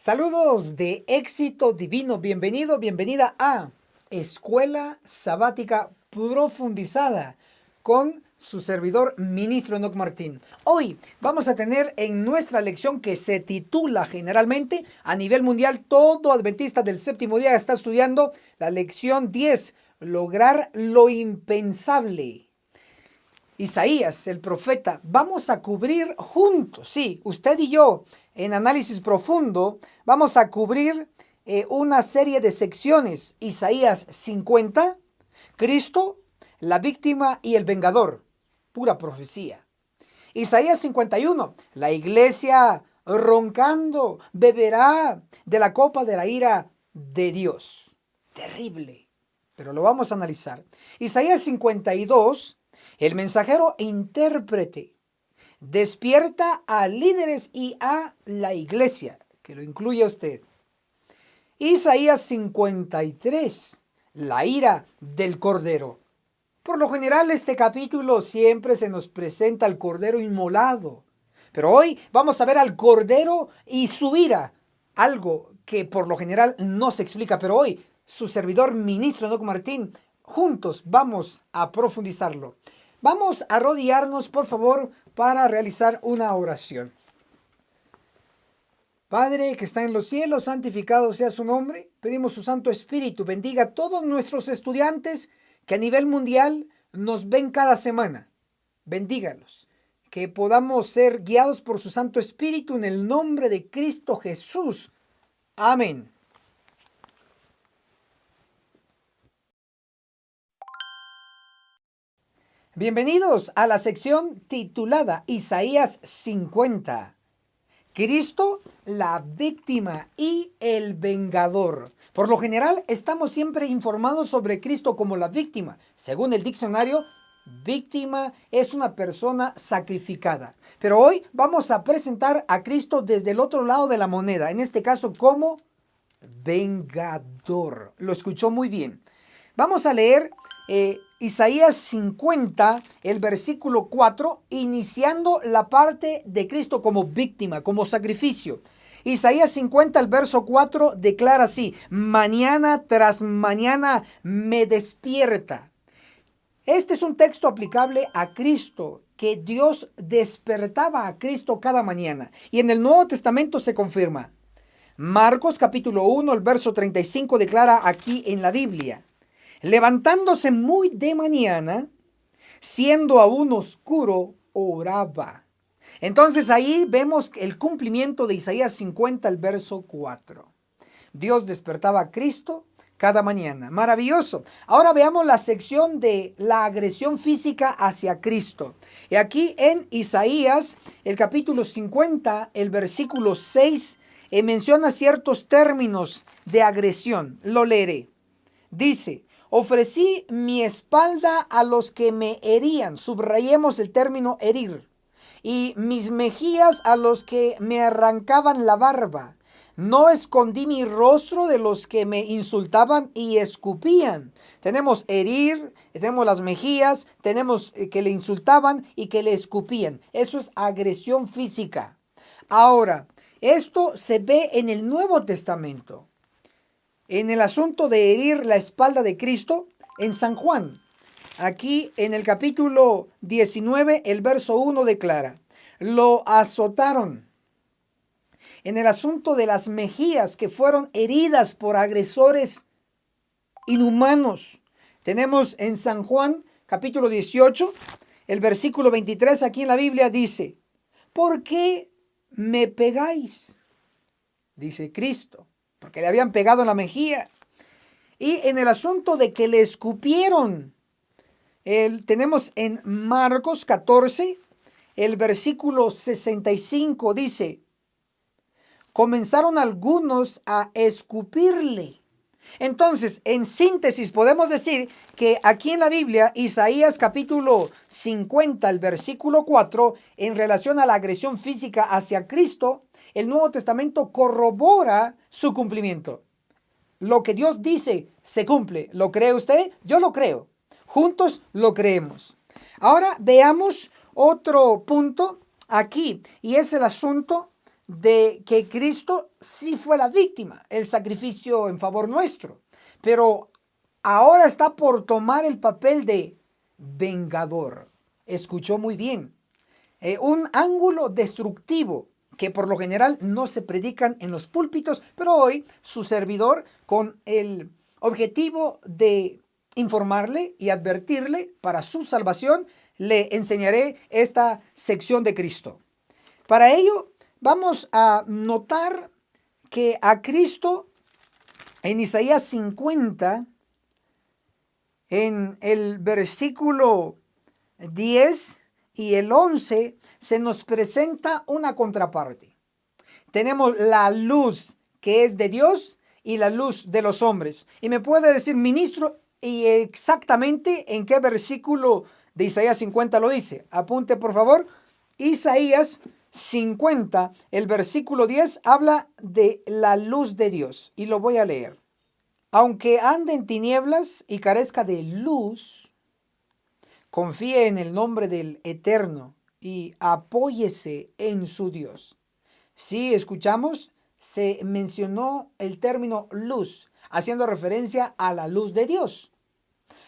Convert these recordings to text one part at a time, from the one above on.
Saludos de éxito divino. Bienvenido, bienvenida a Escuela Sabática Profundizada con su servidor, ministro Enoc Martín. Hoy vamos a tener en nuestra lección que se titula generalmente a nivel mundial, todo adventista del séptimo día está estudiando la lección 10, lograr lo impensable. Isaías, el profeta, vamos a cubrir juntos, sí, usted y yo, en análisis profundo, vamos a cubrir una serie de secciones. Isaías 50, Cristo, la víctima y el vengador, pura profecía. Isaías 51, la iglesia roncando beberá de la copa de la ira de Dios. Terrible, pero lo vamos a analizar. Isaías 52, el mensajero intérprete despierta a líderes y a la iglesia, que lo incluye a usted. Isaías 53, la ira del Cordero. Por lo general, este capítulo siempre se nos presenta al Cordero inmolado. Pero hoy vamos a ver al Cordero y su ira, algo que por lo general no se explica. Pero hoy, su servidor ministro Enoc Martín, juntos vamos a profundizarlo. Vamos a arrodillarnos, por favor, para realizar una oración. Padre que está en los cielos, santificado sea su nombre. Pedimos su Santo Espíritu bendiga a todos nuestros estudiantes que a nivel mundial nos ven cada semana. Bendígalos. Que podamos ser guiados por su Santo Espíritu en el nombre de Cristo Jesús. Amén. Bienvenidos a la sección titulada Isaías 50. Cristo, la víctima y el vengador. Por lo general, estamos siempre informados sobre Cristo como la víctima. Según el diccionario, víctima es una persona sacrificada. Pero hoy vamos a presentar a Cristo desde el otro lado de la moneda, en este caso como vengador. Lo escuchó muy bien. Vamos a leer Isaías 50, el versículo 4, iniciando la parte de Cristo como víctima, como sacrificio. Isaías 50, el verso 4, declara así: mañana tras mañana me despierta. Este es un texto aplicable a Cristo, que Dios despertaba a Cristo cada mañana. Y en el Nuevo Testamento se confirma. Marcos capítulo 1, el verso 35 declara aquí en la Biblia: levantándose muy de mañana, siendo aún oscuro, oraba. Entonces ahí vemos el cumplimiento de Isaías 50, el verso 4. Dios despertaba a Cristo cada mañana. Maravilloso. Ahora veamos la sección de la agresión física hacia Cristo. Y aquí en Isaías, el capítulo 50, el versículo 6, menciona ciertos términos de agresión. Lo leeré. Dice: ofrecí mi espalda a los que me herían. Subrayemos el término herir. Y mis mejillas a los que me arrancaban la barba. No escondí mi rostro de los que me insultaban y escupían. Tenemos herir, tenemos las mejillas, tenemos que le insultaban y que le escupían. Eso es agresión física. Ahora, esto se ve en el Nuevo Testamento. En el asunto de herir la espalda de Cristo, en San Juan, aquí en el capítulo 19, el verso 1 declara: lo azotaron. En el asunto de las mejillas que fueron heridas por agresores inhumanos, tenemos en San Juan, capítulo 18, el versículo 23, aquí en la Biblia dice: ¿por qué me pegáis? Dice Cristo, porque le habían pegado en la mejilla. Y en el asunto de que le escupieron, tenemos en Marcos 14, el versículo 65, dice: comenzaron algunos a escupirle. Entonces, en síntesis, podemos decir que aquí en la Biblia, Isaías capítulo 50, el versículo 4, en relación a la agresión física hacia Cristo, el Nuevo Testamento corrobora su cumplimiento. Lo que Dios dice se cumple. ¿Lo cree usted? Yo lo creo. Juntos lo creemos. Ahora veamos otro punto aquí, y es el asunto de que Cristo sí fue la víctima, el sacrificio en favor nuestro, pero ahora está por tomar el papel de vengador. Escuchó muy bien. Un ángulo destructivo que por lo general no se predican en los púlpitos, pero hoy su servidor, con el objetivo de informarle y advertirle para su salvación, le enseñaré esta sección de Cristo. Para ello, vamos a notar que a Cristo en Isaías 50, en el versículo 10 y el 11, se nos presenta una contraparte. Tenemos la luz que es de Dios y la luz de los hombres. Y me puede decir, ministro, ¿y exactamente en qué versículo de Isaías 50 lo dice? Apunte, por favor. Isaías 50, el versículo 10, habla de la luz de Dios. Y lo voy a leer. Aunque ande en tinieblas y carezca de luz, confíe en el nombre del Eterno y apóyese en su Dios. Sí, escuchamos, se mencionó el término luz, haciendo referencia a la luz de Dios.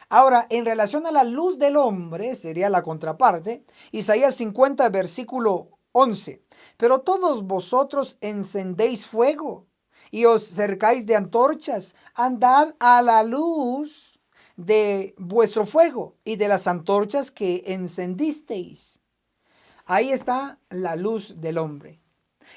Ahora, en relación a la luz del hombre, sería la contraparte, Isaías 50, versículo 11. Pero todos vosotros encendéis fuego y os cercáis de antorchas, andad a la luz de vuestro fuego y de las antorchas que encendisteis. Ahí está la luz del hombre.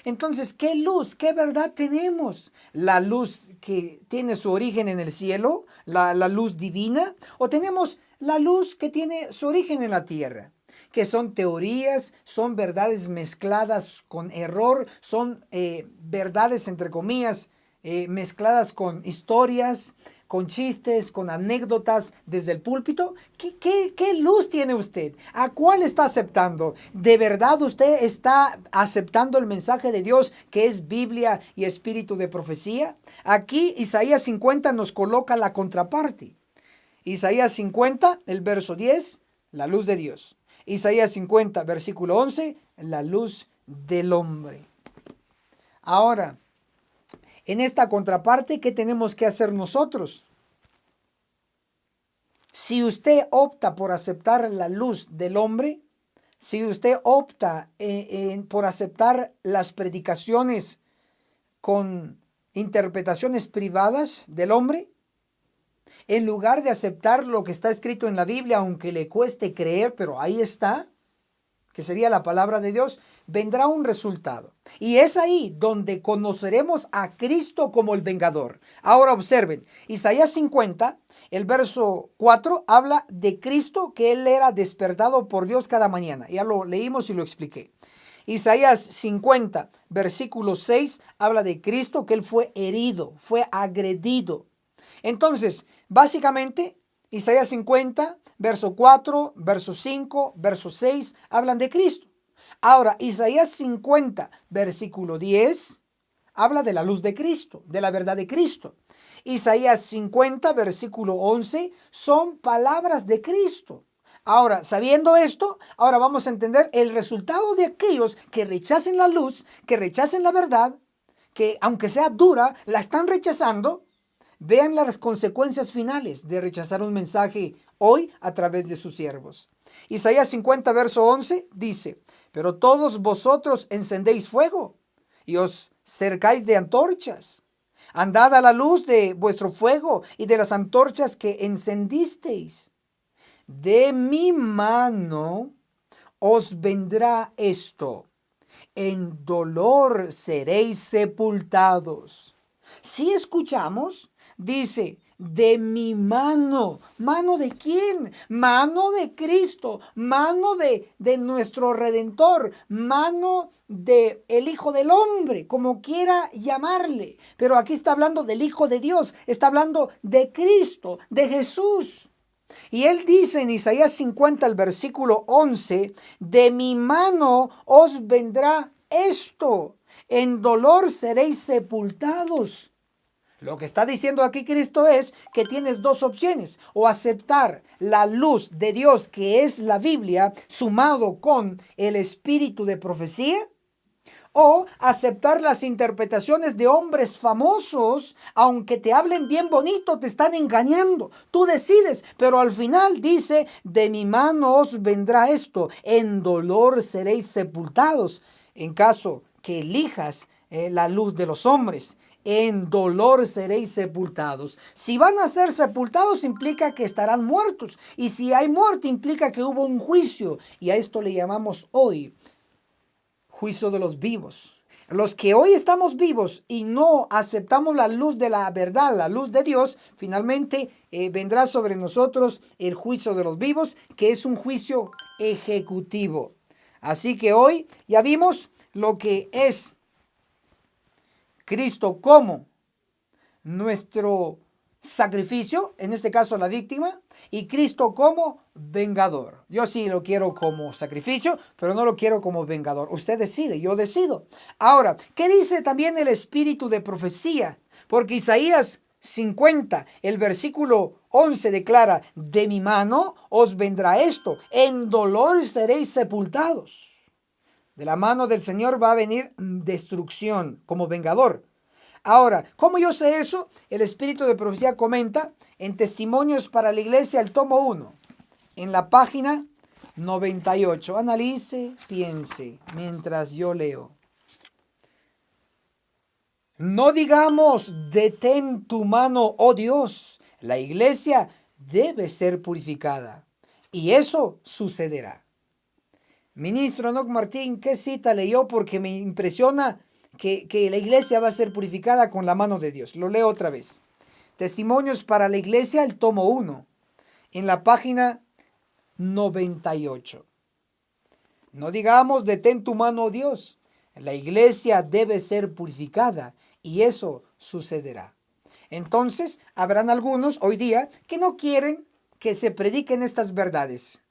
Entonces, ¿qué luz, qué verdad tenemos? ¿La luz que tiene su origen en el cielo, la luz divina? ¿O tenemos la luz que tiene su origen en la tierra? Que son teorías, son verdades mezcladas con error, son verdades, entre comillas, mezcladas con historias, con chistes, con anécdotas desde el púlpito. ¿Qué luz tiene usted? ¿A cuál está aceptando? ¿De verdad usted está aceptando el mensaje de Dios que es Biblia y espíritu de profecía? Aquí Isaías 50 nos coloca la contraparte. Isaías 50, el verso 10, la luz de Dios. Isaías 50, versículo 11, la luz del hombre. Ahora, en esta contraparte, ¿qué tenemos que hacer nosotros? Si usted opta por aceptar la luz del hombre, si usted opta por aceptar las predicaciones con interpretaciones privadas del hombre, en lugar de aceptar lo que está escrito en la Biblia, aunque le cueste creer, pero ahí está, que sería la palabra de Dios, vendrá un resultado. Y es ahí donde conoceremos a Cristo como el vengador. Ahora observen, Isaías 50, el verso 4, habla de Cristo, que Él era despertado por Dios cada mañana. Ya lo leímos y lo expliqué. Isaías 50, versículo 6, habla de Cristo, que Él fue herido, fue agredido. Entonces, básicamente, Isaías 50, verso 4, verso 5, verso 6, hablan de Cristo. Ahora, Isaías 50, versículo 10, habla de la luz de Cristo, de la verdad de Cristo. Isaías 50, versículo 11, son palabras de Cristo. Ahora, sabiendo esto, ahora vamos a entender el resultado de aquellos que rechacen la luz, que rechacen la verdad, que aunque sea dura, la están rechazando. Vean las consecuencias finales de rechazar un mensaje hoy a través de sus siervos. Isaías 50, verso 11 dice, pero todos vosotros encendéis fuego y os cercáis de antorchas. Andad a la luz de vuestro fuego y de las antorchas que encendisteis. De mi mano os vendrá esto. En dolor seréis sepultados. Si escuchamos, dice, de mi mano. ¿Mano de quién? Mano de Cristo, mano de nuestro Redentor, mano de el Hijo del Hombre, como quiera llamarle. Pero aquí está hablando del Hijo de Dios, está hablando de Cristo, de Jesús. Y él dice en Isaías 50, el versículo 11, de mi mano os vendrá esto, en dolor seréis sepultados. Lo que está diciendo aquí Cristo es que tienes dos opciones, o aceptar la luz de Dios que es la Biblia sumado con el espíritu de profecía, o aceptar las interpretaciones de hombres famosos, aunque te hablen bien bonito, te están engañando. Tú decides, pero al final dice, de mi mano os vendrá esto, en dolor seréis sepultados. En caso que elijas la luz de los hombres, en dolor seréis sepultados. Si van a ser sepultados implica que estarán muertos. Y si hay muerte implica que hubo un juicio. Y a esto le llamamos hoy juicio de los vivos. Los que hoy estamos vivos y no aceptamos la luz de la verdad, la luz de Dios, finalmente vendrá sobre nosotros el juicio de los vivos, que es un juicio ejecutivo. Así que hoy ya vimos lo que es Cristo como nuestro sacrificio, en este caso la víctima, y Cristo como vengador. Yo sí lo quiero como sacrificio, pero no lo quiero como vengador. Usted decide, yo decido. Ahora, ¿qué dice también el espíritu de profecía? Porque Isaías 50, el versículo 11 declara, de mi mano os vendrá esto, en dolor seréis sepultados. De la mano del Señor va a venir destrucción como vengador. Ahora, ¿cómo yo sé eso? El espíritu de profecía comenta en Testimonios para la Iglesia, el tomo 1, en la página 98. Analice, piense mientras yo leo. No digamos, detén tu mano, oh Dios. La iglesia debe ser purificada. Y eso sucederá. Ministro Enoc Martín, ¿qué cita leyó? Porque me impresiona que la iglesia va a ser purificada con la mano de Dios. Lo leo otra vez. Testimonios para la iglesia, el tomo 1, en la página 98. No digamos, detén tu mano, oh Dios. La iglesia debe ser purificada y eso sucederá. Entonces, habrán algunos hoy día que no quieren que se prediquen estas verdades.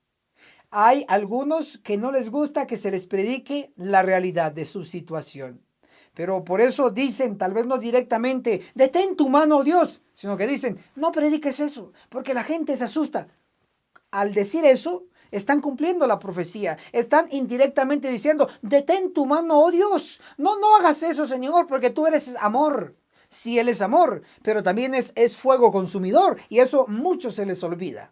Hay algunos que no les gusta que se les predique la realidad de su situación. Pero por eso dicen, tal vez no directamente, detén tu mano, oh Dios, sino que dicen, no prediques eso, porque la gente se asusta. Al decir eso, están cumpliendo la profecía. Están indirectamente diciendo, detén tu mano, oh Dios. No hagas eso, Señor, porque tú eres amor. Sí, Él es amor, pero también es fuego consumidor. Y eso mucho se les olvida.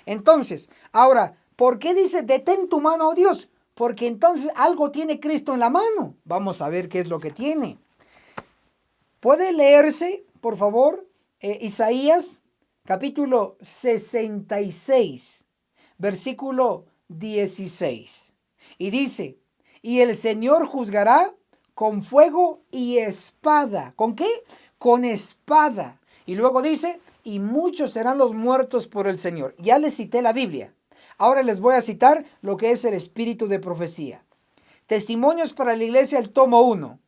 Entonces, ahora, ¿por qué dice, detén tu mano, oh Dios? Porque entonces algo tiene Cristo en la mano. Vamos a ver qué es lo que tiene. ¿Puede leerse, por favor, Isaías capítulo 66, versículo 16? Y dice, y el Señor juzgará con fuego y espada. ¿Con qué? Con espada. Y luego dice, y muchos serán los muertos por el Señor. Ya les cité la Biblia. Ahora les voy a citar lo que es el espíritu de profecía. Testimonios para la iglesia, el tomo 1.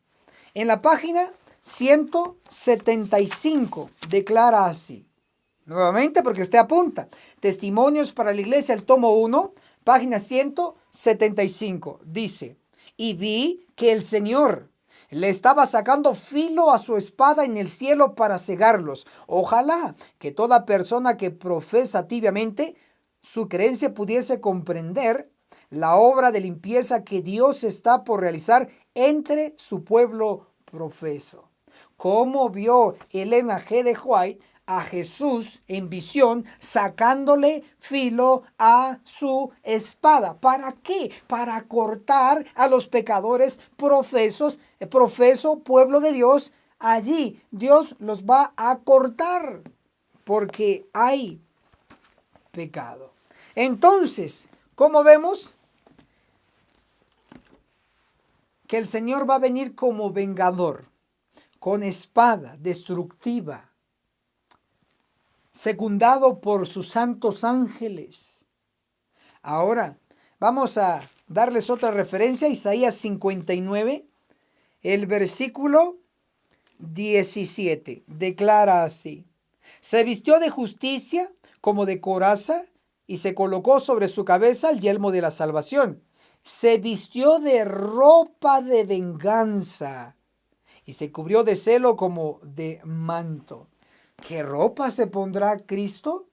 En la página 175 declara así. Nuevamente porque usted apunta. Testimonios para la iglesia, el tomo 1, página 175. Dice, y vi que el Señor le estaba sacando filo a su espada en el cielo para cegarlos. Ojalá que toda persona que profesa tibiamente su creencia pudiese comprender la obra de limpieza que Dios está por realizar entre su pueblo profeso. ¿Cómo vio Elena G. de White a Jesús en visión sacándole filo a su espada? ¿Para qué? Para cortar a los pecadores profeso pueblo de Dios. Allí Dios los va a cortar porque hay pecado. Entonces, ¿cómo vemos? Que el Señor va a venir como vengador, con espada destructiva, secundado por sus santos ángeles. Ahora, vamos a darles otra referencia, Isaías 59, el versículo 17, declara así. Se vistió de justicia como de coraza y se colocó sobre su cabeza el yelmo de la salvación. Se vistió de ropa de venganza y se cubrió de celo como de manto. ¿Qué ropa se pondrá Cristo?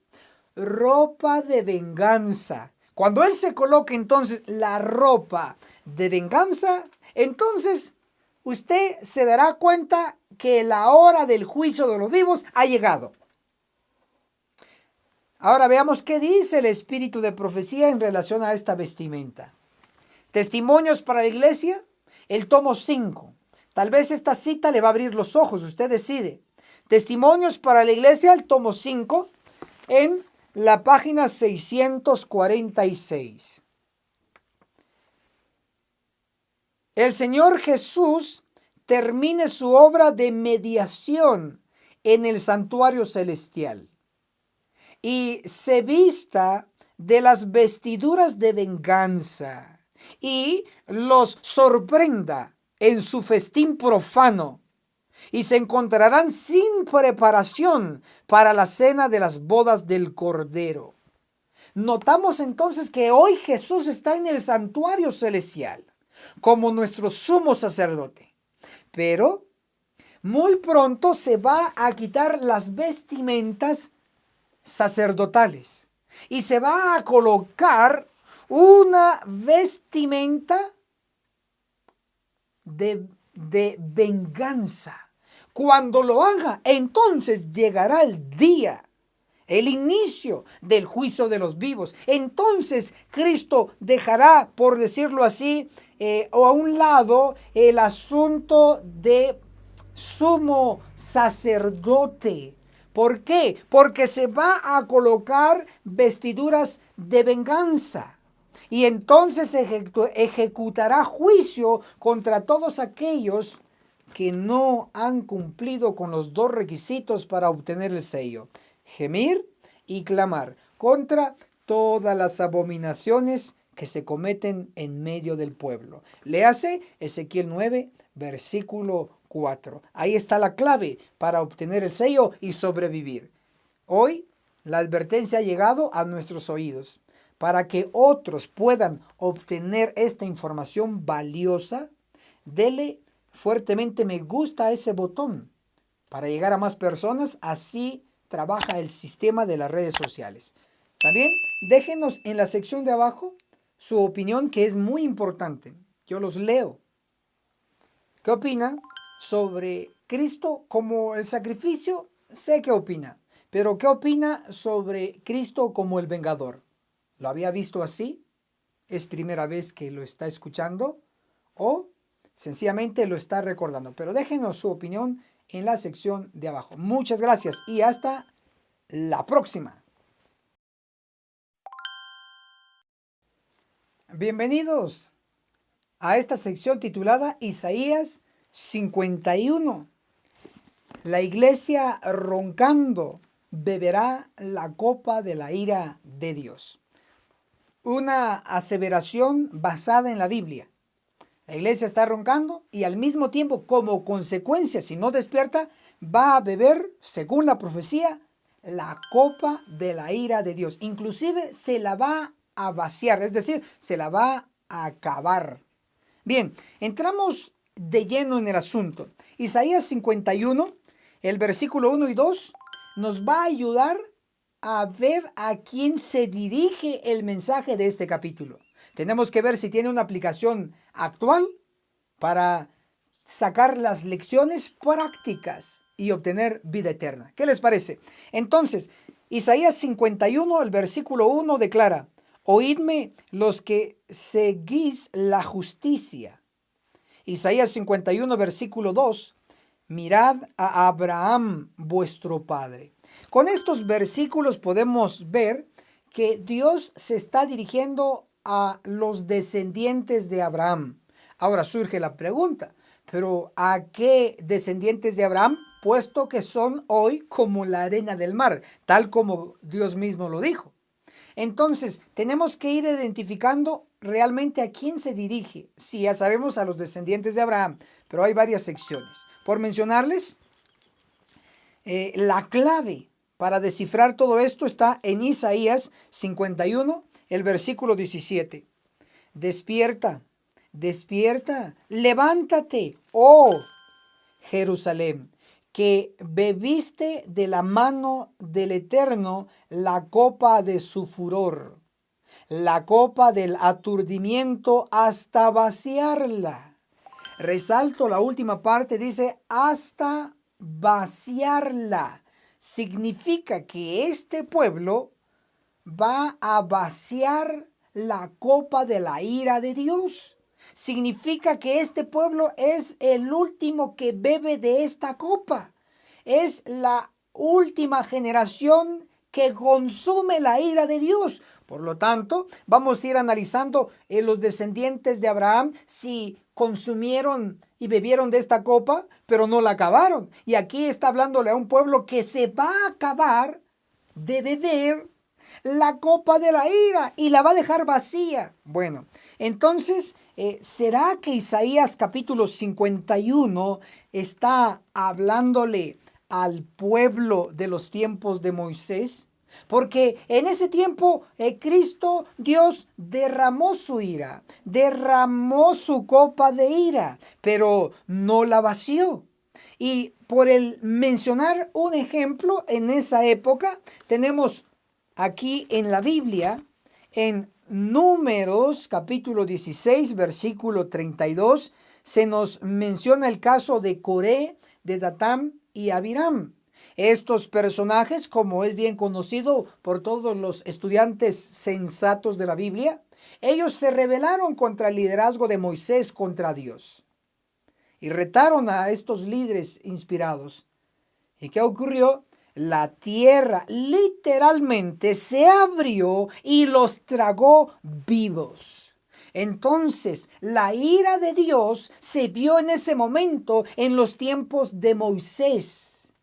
Ropa de venganza. Cuando Él se coloque entonces la ropa de venganza, entonces usted se dará cuenta que la hora del juicio de los vivos ha llegado. Ahora veamos qué dice el espíritu de profecía en relación a esta vestimenta. Testimonios para la iglesia, el tomo 5. Tal vez esta cita le va a abrir los ojos, usted decide. Testimonios para la iglesia, el tomo 5, en la página 646. El Señor Jesús termine su obra de mediación en el santuario celestial y se vista de las vestiduras de venganza y los sorprenda en su festín profano, y se encontrarán sin preparación para la cena de las bodas del Cordero. Notamos entonces que hoy Jesús está en el santuario celestial como nuestro sumo sacerdote, pero muy pronto se va a quitar las vestimentas sacerdotales y se va a colocar una vestimenta de venganza. Cuando lo haga, entonces llegará el día, el inicio del juicio de los vivos. Entonces Cristo dejará, por decirlo así, o a un lado el asunto de sumo sacerdote. ¿Por qué? Porque se va a colocar vestiduras de venganza. Y entonces ejecutará juicio contra todos aquellos que no han cumplido con los dos requisitos para obtener el sello: gemir y clamar contra todas las abominaciones que se cometen en medio del pueblo. Léase Ezequiel 9, versículo 4. Ahí está la clave para obtener el sello y sobrevivir. Hoy la advertencia ha llegado a nuestros oídos. Para que otros puedan obtener esta información valiosa, dele fuertemente me gusta a ese botón para llegar a más personas. Así trabaja el sistema de las redes sociales. También déjenos en la sección de abajo su opinión, que es muy importante. Yo los leo. ¿Qué opina sobre Cristo como el sacrificio? Sé qué opina, pero ¿qué opina sobre Cristo como el vengador? ¿Lo había visto así? ¿Es primera vez que lo está escuchando? ¿O sencillamente lo está recordando? Pero déjenos su opinión en la sección de abajo. Muchas gracias y hasta la próxima. Bienvenidos a esta sección titulada Isaías 51. La iglesia roncando beberá la copa de la ira de Dios. Una aseveración basada en la Biblia. La iglesia está roncando y al mismo tiempo, como consecuencia, si no despierta, va a beber, según la profecía, la copa de la ira de Dios. Inclusive se la va a vaciar, es decir, se la va a acabar. Bien, entramos de lleno en el asunto. Isaías 51, el versículo 1 y 2, nos va a ayudar a ver a quién se dirige el mensaje de este capítulo. Tenemos que ver si tiene una aplicación actual para sacar las lecciones prácticas y obtener vida eterna. ¿Qué les parece? Entonces, Isaías 51, el versículo 1 declara: oídme los que seguís la justicia. Isaías 51, versículo 2, mirad a Abraham vuestro padre. Con estos versículos podemos ver que Dios se está dirigiendo a los descendientes de Abraham. Ahora surge la pregunta, ¿pero a qué descendientes de Abraham? Puesto que son hoy como la arena del mar, tal como Dios mismo lo dijo. Entonces, tenemos que ir identificando realmente a quién se dirige. Sí, ya sabemos a los descendientes de Abraham, pero hay varias secciones. Por mencionarles, la clave para descifrar todo esto está en Isaías 51, el versículo 17. Despierta, despierta, levántate, oh Jerusalén, que bebiste de la mano del Eterno la copa de su furor, la copa del aturdimiento hasta vaciarla. Resalto la última parte, dice hasta vaciarla. Significa que este pueblo va a vaciar la copa de la ira de Dios. Significa que este pueblo es el último que bebe de esta copa. Es la última generación que consume la ira de Dios. Por lo tanto, vamos a ir analizando los descendientes de Abraham si consumieron y bebieron de esta copa, pero no la acabaron. Y aquí está hablándole a un pueblo que se va a acabar de beber la copa de la ira y la va a dejar vacía. Bueno, entonces, ¿será que Isaías capítulo 51 está hablándole al pueblo de los tiempos de Moisés? Porque en ese tiempo Cristo, Dios, derramó su ira, derramó su copa de ira, pero no la vació. Y por el mencionar un ejemplo en esa época, tenemos aquí en la Biblia, en Números capítulo 16, versículo 32, se nos menciona el caso de Coré, de Datán y Abiram. Estos personajes, como es bien conocido por todos los estudiantes sensatos de la Biblia, ellos se rebelaron contra el liderazgo de Moisés contra Dios y retaron a estos líderes inspirados. ¿Y qué ocurrió? La tierra literalmente se abrió y los tragó vivos. Entonces, la ira de Dios se vio en ese momento en los tiempos de Moisés.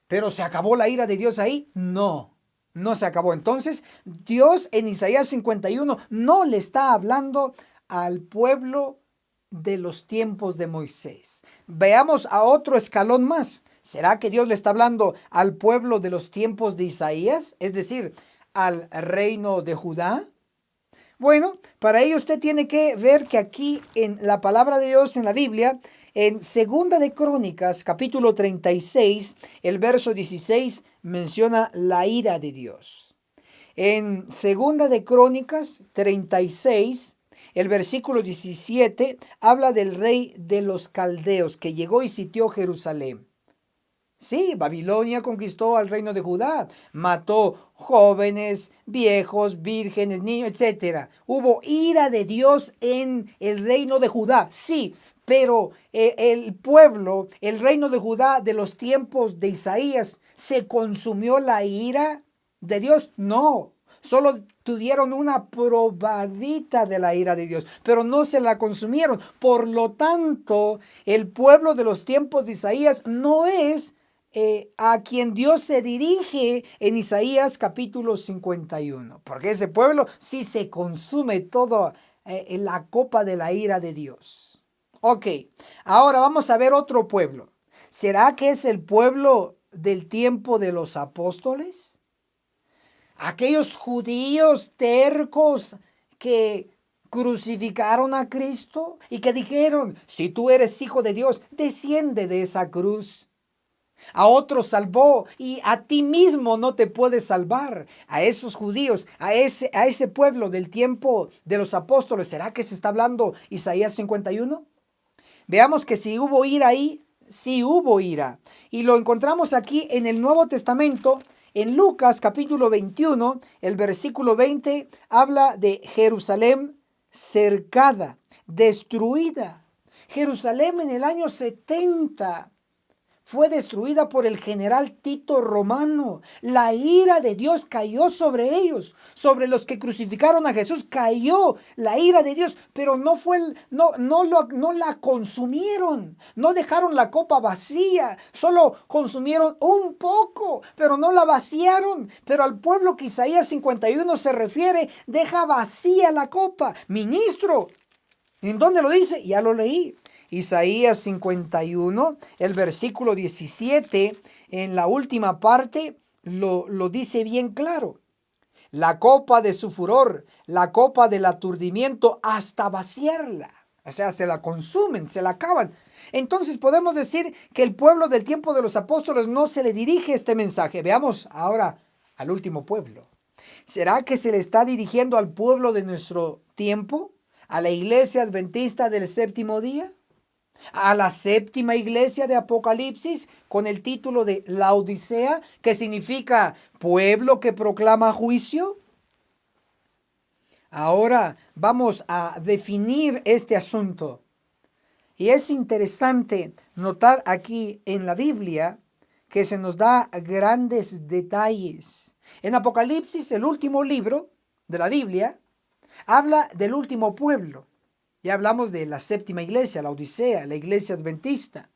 ¿Pero se acabó la ira de Dios ahí? No, no se acabó. Entonces, Dios en Isaías 51 no le está hablando al pueblo de los tiempos de Moisés. Veamos a otro escalón más. ¿Será que Dios le está hablando al pueblo de los tiempos de Isaías? Es decir, al reino de Judá. Bueno, para ello usted tiene que ver que aquí en la palabra de Dios en la Biblia, en Segunda de Crónicas, capítulo 36, el verso 16 menciona la ira de Dios. En Segunda de Crónicas 36, el versículo 17 habla del rey de los caldeos que llegó y sitió Jerusalén. Sí, Babilonia conquistó al reino de Judá, mató jóvenes, viejos, vírgenes, niños, etc. Hubo ira de Dios en el reino de Judá, sí, pero el pueblo, el reino de Judá de los tiempos de Isaías, ¿se consumió la ira de Dios? No. Solo tuvieron una probadita de la ira de Dios, pero no se la consumieron. Por lo tanto, el pueblo de los tiempos de Isaías no es a quien Dios se dirige en Isaías capítulo 51, porque ese pueblo sí se consume todo en la copa de la ira de Dios. Ok, ahora vamos a ver otro pueblo. ¿Será que es el pueblo del tiempo de los apóstoles? Aquellos judíos tercos que crucificaron a Cristo y que dijeron, si tú eres hijo de Dios, desciende de esa cruz. A otros salvó y a ti mismo no te puedes salvar. A esos judíos, a ese pueblo del tiempo de los apóstoles, ¿será que se está hablando Isaías 51? Veamos que si hubo ira ahí, sí hubo ira. Y lo encontramos aquí en el Nuevo Testamento. En Lucas capítulo 21, el versículo 20, habla de Jerusalén cercada, destruida. Jerusalén en el año 70 fue destruida por el general Tito Romano. La ira de Dios cayó sobre ellos, sobre los que crucificaron a Jesús. Cayó la ira de Dios, pero no la consumieron. No dejaron la copa vacía, solo consumieron un poco, pero no la vaciaron. Pero al pueblo que Isaías 51 se refiere, deja vacía la copa. Ministro, ¿en dónde lo dice? Ya lo leí. Isaías 51, el versículo 17, en la última parte, lo dice bien claro. La copa de su furor, la copa del aturdimiento, hasta vaciarla. O sea, se la consumen, se la acaban. Entonces podemos decir que el pueblo del tiempo de los apóstoles no se le dirige este mensaje. Veamos ahora al último pueblo. ¿Será que se le está dirigiendo al pueblo de nuestro tiempo? ¿A la iglesia adventista del séptimo día? ¿A la séptima iglesia de Apocalipsis con el título de Laodicea, que significa pueblo que proclama juicio? Ahora vamos a definir este asunto. Y es interesante notar aquí en la Biblia que se nos da grandes detalles. En Apocalipsis, el último libro de la Biblia, habla del último pueblo. Ya hablamos de la séptima iglesia, la Odisea, la iglesia adventista.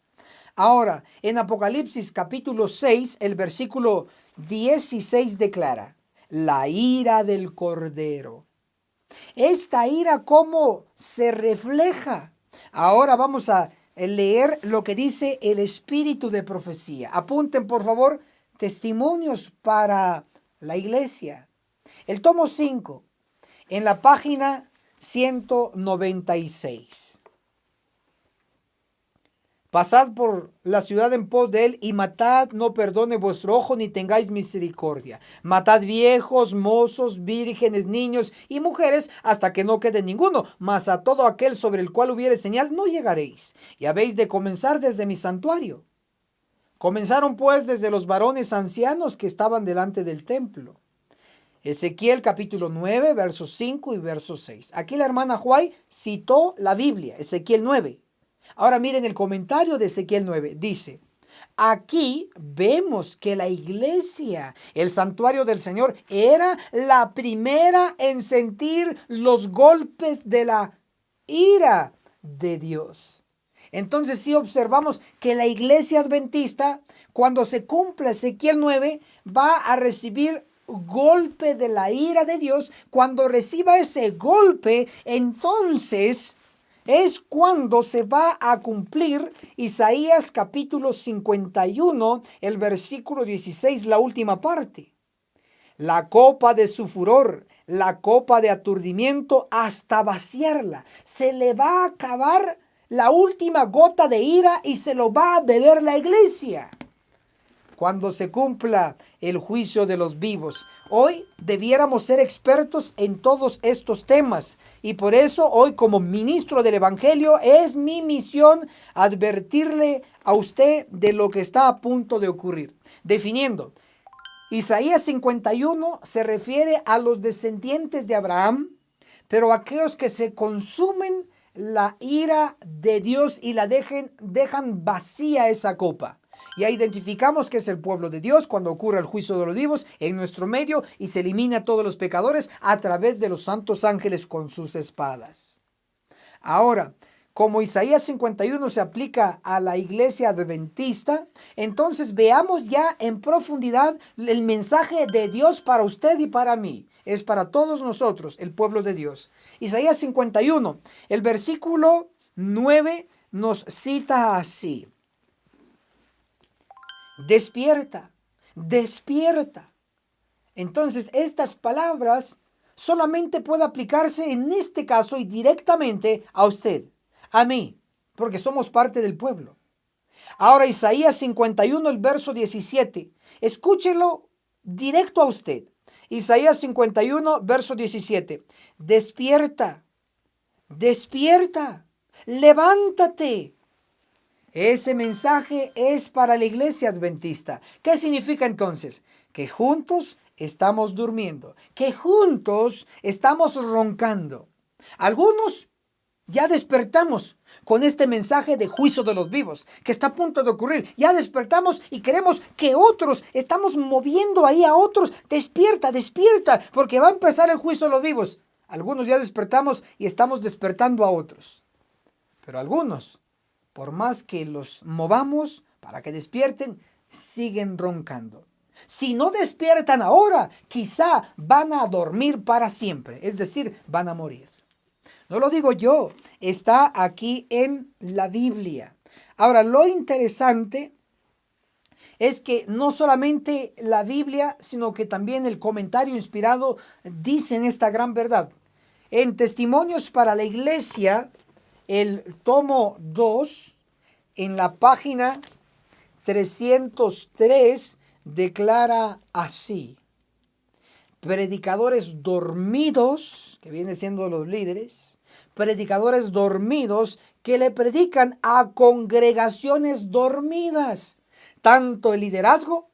Ahora, en Apocalipsis capítulo 6, el versículo 16 declara, la ira del Cordero. Esta ira, ¿cómo se refleja? Ahora vamos a leer lo que dice el espíritu de profecía. Apunten, por favor, testimonios para la iglesia. El tomo 5, en la página 196. Pasad por la ciudad en pos de él y matad, no perdone vuestro ojo ni tengáis misericordia. Matad viejos, mozos, vírgenes, niños y mujeres hasta que no quede ninguno. Mas a todo aquel sobre el cual hubiere señal no llegaréis. Y habéis de comenzar desde mi santuario. Comenzaron pues desde los varones ancianos que estaban delante del templo. Ezequiel capítulo 9, versos 5 y verso 6. Aquí la hermana Huay citó la Biblia, Ezequiel 9. Ahora miren el comentario de Ezequiel 9. Dice, aquí vemos que la iglesia, el santuario del Señor, era la primera en sentir los golpes de la ira de Dios. Entonces sí observamos que la iglesia adventista, cuando se cumpla Ezequiel 9, va a recibir golpe de la ira de Dios. Cuando reciba ese golpe, entonces es cuando se va a cumplir Isaías capítulo 51, el versículo 16, la última parte. La copa de su furor, la copa de aturdimiento hasta vaciarla. Se le va a acabar la última gota de ira y se lo va a beber la iglesia cuando se cumpla el juicio de los vivos. Hoy debiéramos ser expertos en todos estos temas y por eso hoy, como ministro del Evangelio, es mi misión advertirle a usted de lo que está a punto de ocurrir. Definiendo, Isaías 51 se refiere a los descendientes de Abraham, pero a aquellos que se consumen la ira de Dios y la dejan vacía esa copa. Ya identificamos que es el pueblo de Dios cuando ocurre el juicio de los vivos en nuestro medio y se elimina a todos los pecadores a través de los santos ángeles con sus espadas. Ahora, como Isaías 51 se aplica a la iglesia adventista, entonces veamos ya en profundidad el mensaje de Dios para usted y para mí. Es para todos nosotros, el pueblo de Dios. Isaías 51, el versículo 9 nos cita así. Despierta, despierta. Entonces, estas palabras solamente pueden aplicarse en este caso y directamente a usted, a mí, porque somos parte del pueblo. Ahora, Isaías 51, el verso 17. Escúchelo directo a usted. Isaías 51, verso 17. Despierta, despierta, levántate. Ese mensaje es para la iglesia adventista. ¿Qué significa entonces? Que juntos estamos durmiendo, que juntos estamos roncando. Algunos ya despertamos con este mensaje de juicio de los vivos que está a punto de ocurrir. Ya despertamos y queremos que otros, estamos moviendo ahí a otros. Despierta, despierta, porque va a empezar el juicio de los vivos. Algunos ya despertamos y estamos despertando a otros. Pero algunos, por más que los movamos para que despierten, siguen roncando. Si no despiertan ahora, quizá van a dormir para siempre, es decir, van a morir. No lo digo yo, está aquí en la Biblia. Ahora, lo interesante es que no solamente la Biblia, sino que también el comentario inspirado dicen esta gran verdad. En Testimonios para la Iglesia, el tomo 2, en la página 303, declara así. Predicadores dormidos, que vienen siendo los líderes, predicadores dormidos que le predican a congregaciones dormidas. Tanto el liderazgo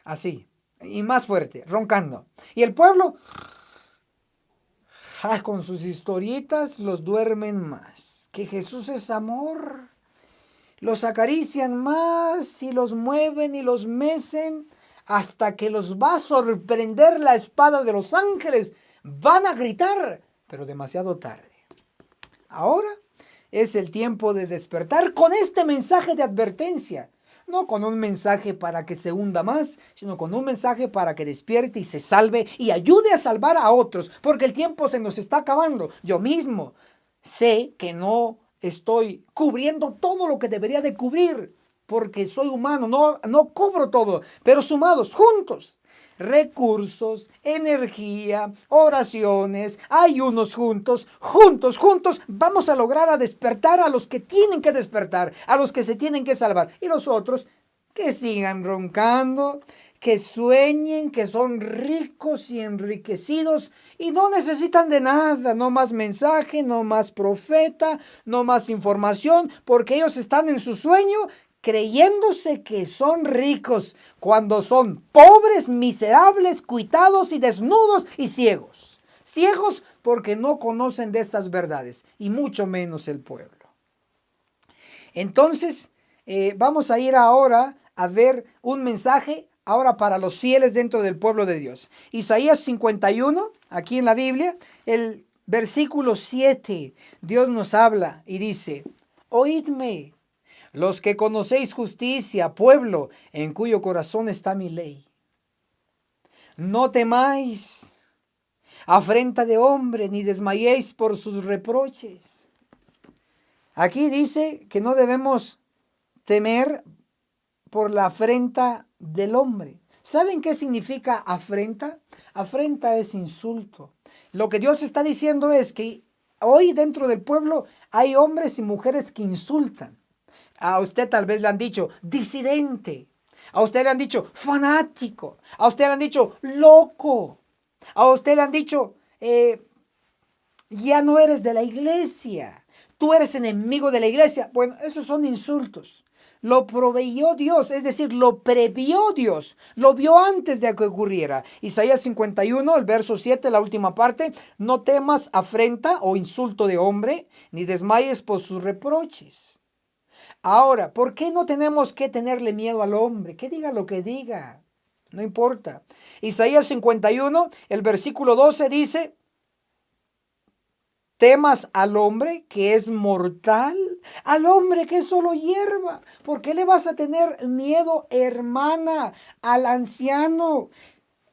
así, y más fuerte, roncando. Y el pueblo, con sus historietas, los duermen más. Que Jesús es amor. Los acarician más y los mueven y los mecen hasta que los va a sorprender la espada de los ángeles. Van a gritar, pero demasiado tarde. Ahora es el tiempo de despertar con este mensaje de advertencia. No con un mensaje para que se hunda más, sino con un mensaje para que despierte y se salve y ayude a salvar a otros, porque el tiempo se nos está acabando. Yo mismo sé que no estoy cubriendo todo lo que debería de cubrir, porque soy humano, no cubro todo, pero sumados, juntos, recursos, energía, oraciones, ayunos juntos, vamos a lograr a despertar a los que tienen que despertar, a los que se tienen que salvar. Y los otros que sigan roncando, que sueñen que son ricos y enriquecidos y no necesitan de nada, no más mensaje, no más profeta, no más información, porque ellos están en su sueño creyéndose que son ricos cuando son pobres, miserables, cuitados y desnudos y ciegos. Ciegos porque no conocen de estas verdades y mucho menos el pueblo. Entonces, vamos a ir ahora a ver un mensaje ahora para los fieles dentro del pueblo de Dios. Isaías 51, aquí en la Biblia, el versículo 7, Dios nos habla y dice: oídme, los que conocéis justicia, pueblo en cuyo corazón está mi ley. No temáis afrenta de hombre, ni desmayéis por sus reproches. Aquí dice que no debemos temer por la afrenta del hombre. ¿Saben qué significa afrenta? Afrenta es insulto. Lo que Dios está diciendo es que hoy dentro del pueblo hay hombres y mujeres que insultan. A usted tal vez le han dicho disidente. A usted le han dicho fanático. A usted le han dicho loco. A usted le han dicho ya no eres de la iglesia. Tú eres enemigo de la iglesia. Bueno, esos son insultos. Lo proveyó Dios, es decir, lo previó Dios, lo vio antes de que ocurriera. Isaías 51, el verso 7, la última parte: no temas afrenta o insulto de hombre, ni desmayes por sus reproches. Ahora, ¿por qué no tenemos que tenerle miedo al hombre? Que diga lo que diga, no importa. Isaías 51, el versículo 12 dice: temas al hombre que es mortal, al hombre que es solo hierba. ¿Por qué le vas a tener miedo, hermana, al anciano?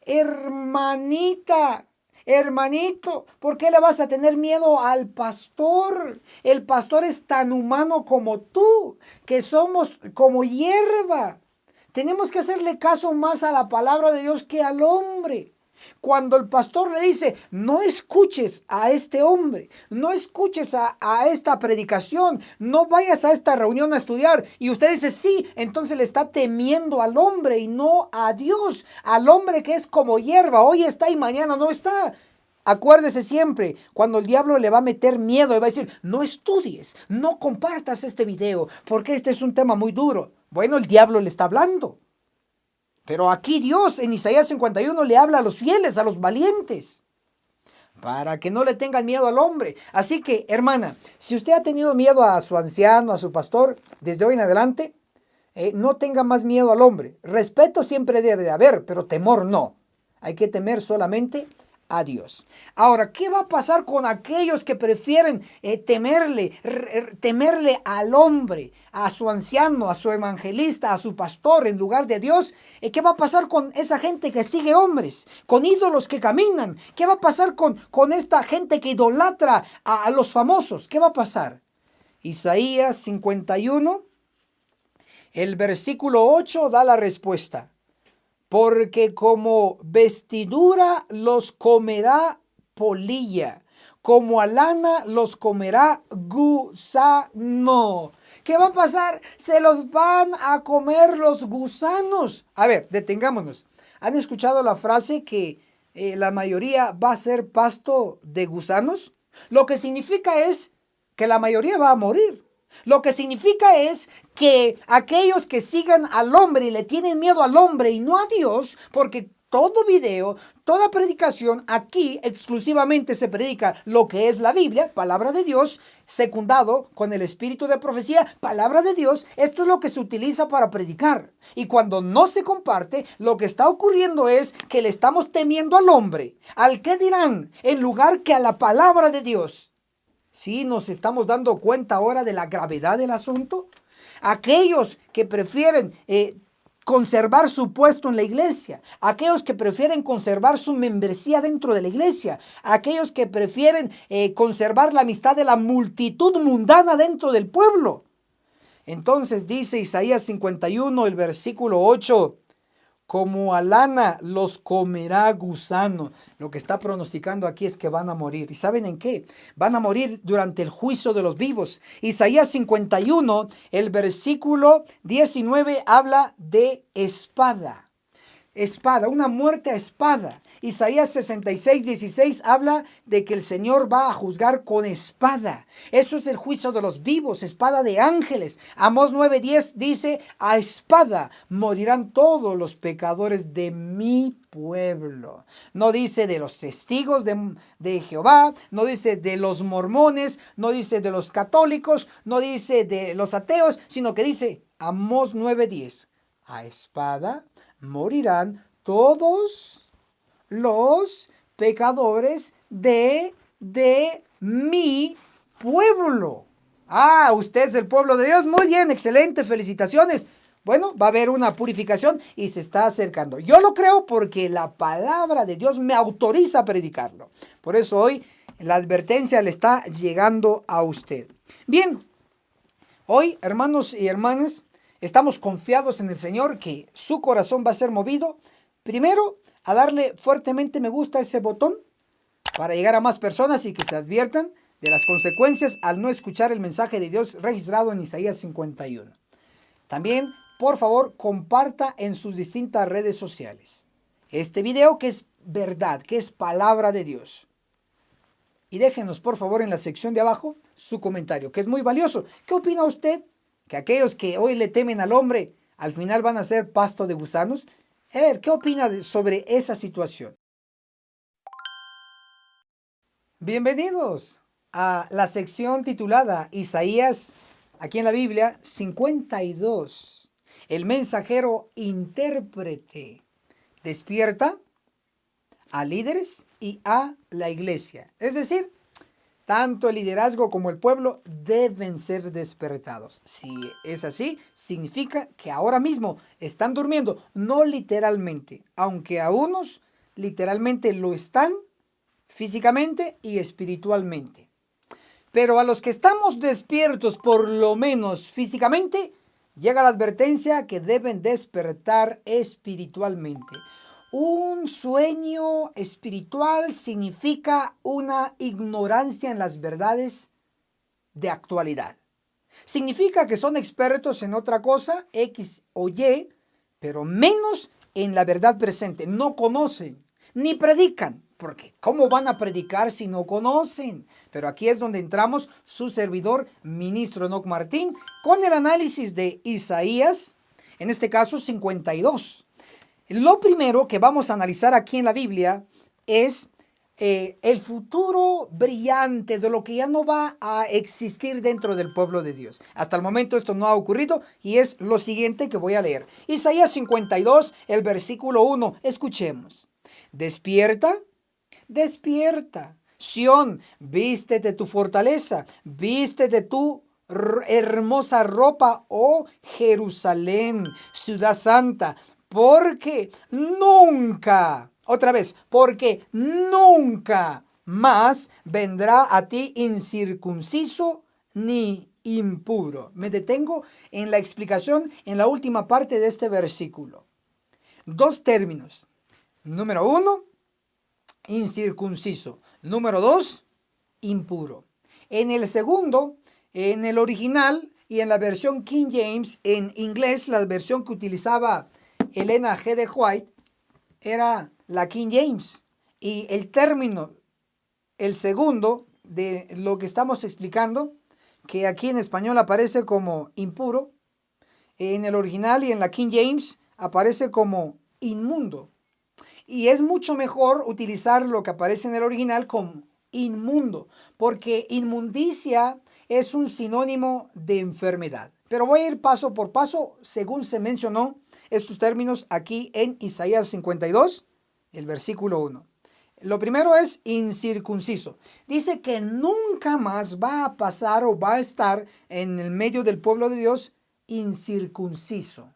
Hermanita, hermanito, ¿por qué le vas a tener miedo al pastor? El pastor es tan humano como tú, que somos como hierba. Tenemos que hacerle caso más a la palabra de Dios que al hombre. Cuando el pastor le dice: no escuches a este hombre, no escuches a esta predicación, no vayas a esta reunión a estudiar, y usted dice sí, entonces le está temiendo al hombre y no a Dios, al hombre que es como hierba, hoy está y mañana no está. Acuérdese siempre, cuando el diablo le va a meter miedo, le va a decir: no estudies, no compartas este video, porque este es un tema muy duro. Bueno, el diablo le está hablando. Pero aquí Dios en Isaías 51 le habla a los fieles, a los valientes, para que no le tengan miedo al hombre. Así que, hermana, si usted ha tenido miedo a su anciano, a su pastor, desde hoy en adelante, no tenga más miedo al hombre. Respeto siempre debe de haber, pero temor no. Hay que temer solamente a Dios. Ahora, ¿qué va a pasar con aquellos que prefieren temerle al hombre, a su anciano, a su evangelista, a su pastor en lugar de Dios? ¿Qué va a pasar con esa gente que sigue hombres, con ídolos que caminan? ¿Qué va a pasar con esta gente que idolatra a los famosos? ¿Qué va a pasar? Isaías 51, el versículo 8 da la respuesta. Porque como vestidura los comerá polilla, como a lana los comerá gusano. ¿Qué va a pasar? Se los van a comer los gusanos. A ver, detengámonos. ¿Han escuchado la frase que la mayoría va a ser pasto de gusanos? Lo que significa es que la mayoría va a morir. Lo que significa es que aquellos que sigan al hombre y le tienen miedo al hombre y no a Dios, porque todo video, toda predicación, aquí exclusivamente se predica lo que es la Biblia, palabra de Dios, secundado con el espíritu de profecía, palabra de Dios. Esto es lo que se utiliza para predicar. Y cuando no se comparte, lo que está ocurriendo es que le estamos temiendo al hombre, al que dirán, en lugar que a la palabra de Dios. ¿Sí nos estamos dando cuenta ahora de la gravedad del asunto? Aquellos que prefieren conservar su puesto en la iglesia, aquellos que prefieren conservar su membresía dentro de la iglesia, aquellos que prefieren conservar la amistad de la multitud mundana dentro del pueblo. Entonces dice Isaías 51, el versículo 8, como a lana los comerá gusano. Lo que está pronosticando aquí es que van a morir. ¿Y saben en qué? Van a morir durante el juicio de los vivos. Isaías 51, el versículo 19 habla de espada. Espada, una muerte a espada. Isaías 66, 16 habla de que el Señor va a juzgar con espada. Eso es el juicio de los vivos, espada de ángeles. Amós 9:10 dice, a espada morirán todos los pecadores de mi pueblo. No dice de los testigos de Jehová, no dice de los mormones, no dice de los católicos, no dice de los ateos, sino que dice Amós 9:10, a espada morirán todos los pecadores de mi pueblo. Ah, usted es el pueblo de Dios. Muy bien, excelente, felicitaciones. Bueno, va a haber una purificación y se está acercando. Yo lo creo porque la palabra de Dios me autoriza a predicarlo. Por eso hoy la advertencia le está llegando a usted. Bien, hoy, hermanos y hermanas, estamos confiados en el Señor que su corazón va a ser movido, primero, a darle fuertemente me gusta a ese botón para llegar a más personas y que se adviertan de las consecuencias al no escuchar el mensaje de Dios registrado en Isaías 51. También, por favor, comparta en sus distintas redes sociales este video que es verdad, que es palabra de Dios. Y déjenos, por favor, en la sección de abajo su comentario, que es muy valioso. ¿Qué opina usted? ¿Que aquellos que hoy le temen al hombre al final van a ser pasto de gusanos? A ver, ¿qué opina sobre esa situación? Bienvenidos a la sección titulada Isaías, aquí en la Biblia, 52. El mensajero intérprete despierta a líderes y a la iglesia. Es decir, tanto el liderazgo como el pueblo deben ser despertados. Si es así, significa que ahora mismo están durmiendo, no literalmente, aunque a unos literalmente lo están físicamente y espiritualmente. Pero a los que estamos despiertos, por lo menos físicamente, llega la advertencia que deben despertar espiritualmente. Un sueño espiritual significa una ignorancia en las verdades de actualidad. Significa que son expertos en otra cosa, X o Y, pero menos en la verdad presente. No conocen, ni predican, porque ¿cómo van a predicar si no conocen? Pero aquí es donde entramos su servidor, ministro Enoc Martín, con el análisis de Isaías, en este caso 52. Lo primero que vamos a analizar aquí en la Biblia es el futuro brillante de lo que ya no va a existir dentro del pueblo de Dios. Hasta el momento esto no ha ocurrido y es lo siguiente que voy a leer. Isaías 52, el versículo 1. Escuchemos. Despierta, despierta. Sión, vístete tu fortaleza, vístete tu hermosa ropa, oh Jerusalén, ciudad santa. Porque nunca, otra vez, porque nunca más vendrá a ti incircunciso ni impuro. Me detengo en la explicación en la última parte de este versículo. Dos términos. Número 1, incircunciso. Número 2, impuro. En el segundo, en el original y en la versión King James, en inglés, la versión que utilizaba Elena G. de White, era la King James. Y el término, el segundo de lo que estamos explicando, que aquí en español aparece como impuro, en el original y en la King James aparece como inmundo. Y es mucho mejor utilizar lo que aparece en el original como inmundo, porque inmundicia es un sinónimo de enfermedad. Pero voy a ir paso por paso según se mencionó estos términos aquí en Isaías 52, el versículo 1. Lo primero es incircunciso. Dice que nunca más va a pasar o va a estar en el medio del pueblo de Dios incircunciso.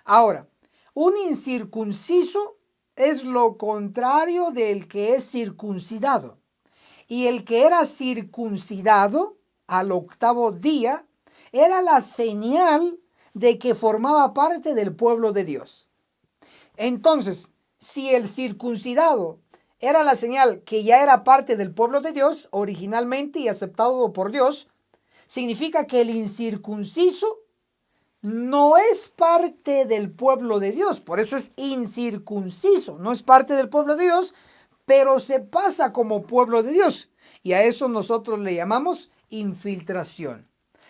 Ahora, un incircunciso es lo contrario del que es circuncidado. Y el que era circuncidado al octavo día era la señal de que formaba parte del pueblo de Dios. Entonces, si el circuncidado era la señal que ya era parte del pueblo de Dios originalmente y aceptado por Dios, significa que el incircunciso no es parte del pueblo de Dios, por eso es incircunciso, no es parte del pueblo de Dios, pero se pasa como pueblo de Dios y a eso nosotros le llamamos infiltración.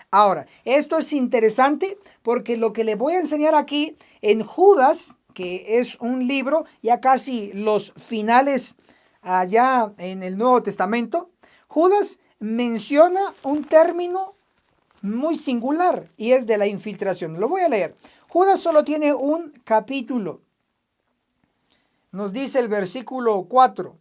Ahora, esto es interesante porque lo que le voy a enseñar aquí en Judas, que es un libro ya casi los finales allá en el Nuevo Testamento, Judas menciona un término muy singular y es de la infiltración. Lo voy a leer. Judas solo tiene un capítulo. Nos dice el versículo 4.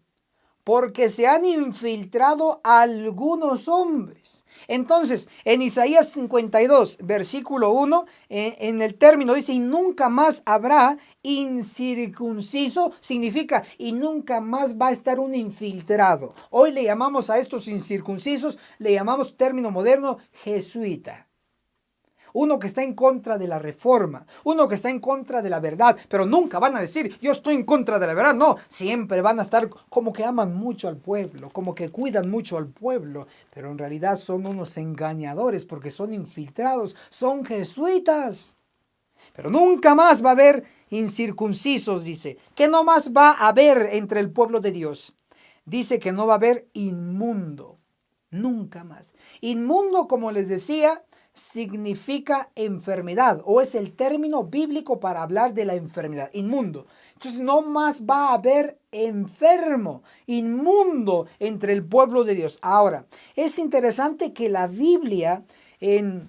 Porque se han infiltrado algunos hombres. Entonces, en Isaías 52, versículo 1, en el término dice, y nunca más habrá incircunciso, significa, y nunca más va a estar un infiltrado. Hoy le llamamos a estos incircuncisos, le llamamos término moderno, jesuita. Uno que está en contra de la reforma, uno que está en contra de la verdad, pero nunca van a decir, yo estoy en contra de la verdad. No, siempre van a estar como que aman mucho al pueblo, como que cuidan mucho al pueblo, pero en realidad son unos engañadores porque son infiltrados, son jesuitas. Pero nunca más va a haber incircuncisos, dice, que no más va a haber entre el pueblo de Dios. Dice que no va a haber inmundo, nunca más. Inmundo, como les decía, significa enfermedad o es el término bíblico para hablar de la enfermedad, inmundo. Entonces no más va a haber enfermo, inmundo entre el pueblo de Dios. Ahora, es interesante que la Biblia en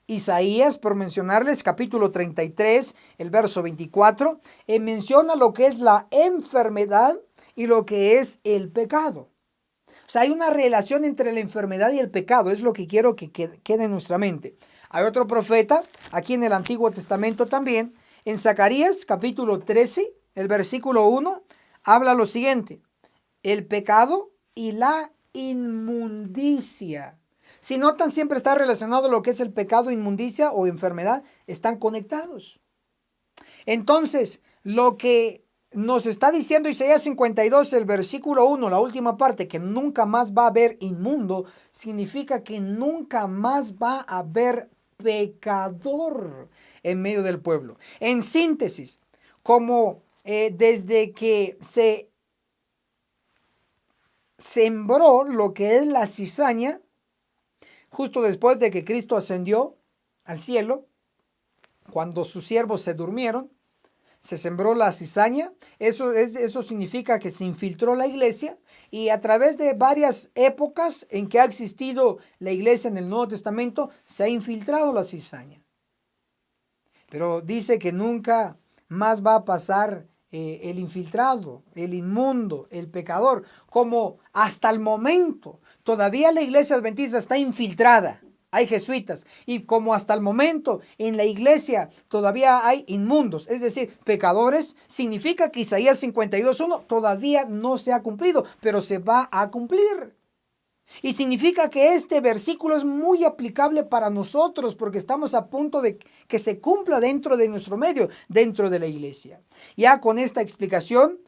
Isaías, por mencionarles, capítulo 33, el verso 24, menciona lo que es la enfermedad y lo que es el pecado. O sea, hay una relación entre la enfermedad y el pecado, es lo que quiero que quede en nuestra mente. Hay otro profeta, aquí en el Antiguo Testamento también, en Zacarías capítulo 13, el versículo 1, habla lo siguiente, el pecado y la inmundicia. Si notan, siempre está relacionado lo que es el pecado, inmundicia o enfermedad, están conectados. Entonces, lo que nos está diciendo Isaías 52, el versículo 1, la última parte, que nunca más va a haber inmundo, significa que nunca más va a haber pecador en medio del pueblo. En síntesis, como desde que se sembró lo que es la cizaña, justo después de que Cristo ascendió al cielo, cuando sus siervos se durmieron, se sembró la cizaña, eso significa que se infiltró la iglesia y a través de varias épocas en que ha existido la iglesia en el Nuevo Testamento, se ha infiltrado la cizaña. Pero dice que nunca más va a pasar el infiltrado, el inmundo, el pecador, como hasta el momento todavía la iglesia adventista está infiltrada. Hay jesuitas y como hasta el momento en la iglesia todavía hay inmundos, es decir, pecadores, significa que Isaías 52:1 todavía no se ha cumplido, pero se va a cumplir. Y significa que este versículo es muy aplicable para nosotros porque estamos a punto de que se cumpla dentro de nuestro medio, dentro de la iglesia. Ya con esta explicación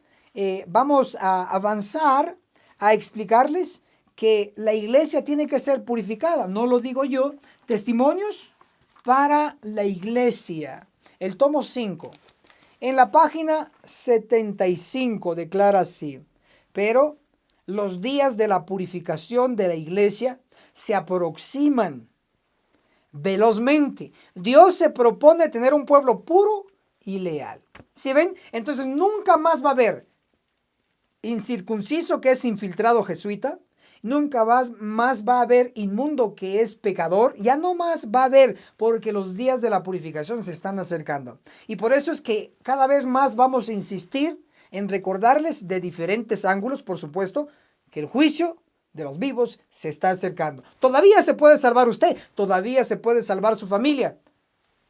vamos a avanzar a explicarles que la iglesia tiene que ser purificada. No lo digo yo. Testimonios para la iglesia. El tomo 5. En la página 75 declara así: pero los días de la purificación de la iglesia se aproximan velozmente. Dios se propone tener un pueblo puro y leal. ¿Sí ven? Entonces nunca más va a haber incircunciso que es infiltrado jesuita. Nunca más va a haber inmundo que es pecador. Ya no más va a haber, porque los días de la purificación se están acercando. Y por eso es que cada vez más vamos a insistir en recordarles de diferentes ángulos, por supuesto, que el juicio de los vivos se está acercando. Todavía se puede salvar usted, todavía se puede salvar su familia.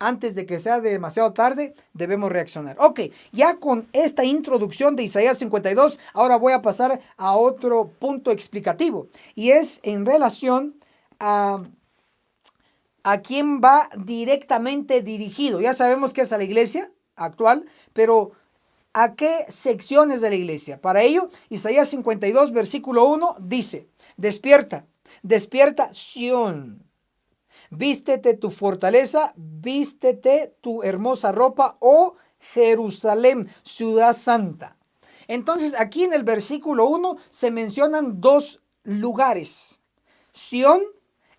Antes de que sea demasiado tarde, debemos reaccionar. Ok, ya con esta introducción de Isaías 52, ahora voy a pasar a otro punto explicativo. Y es en relación a quién va directamente dirigido. Ya sabemos que es a la iglesia actual, pero ¿a qué secciones de la iglesia? Para ello, Isaías 52, versículo 1 dice: despierta, despierta, Sión. Vístete tu fortaleza, vístete tu hermosa ropa, oh Jerusalén, ciudad santa. Entonces aquí en el versículo 1 se mencionan dos lugares: Sión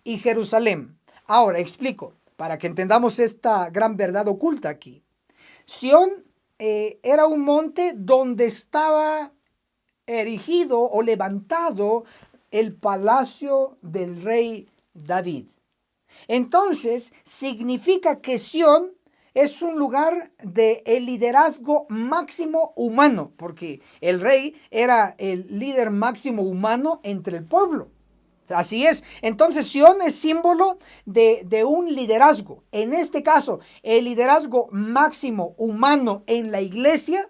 y Jerusalén. Ahora explico, para que entendamos esta gran verdad oculta aquí. Sión era un monte donde estaba erigido o levantado el palacio del rey David. Entonces, significa que Sión es un lugar de el liderazgo máximo humano, porque el rey era el líder máximo humano entre el pueblo. Así es. Entonces, Sión es símbolo de un liderazgo. En este caso, el liderazgo máximo humano en la iglesia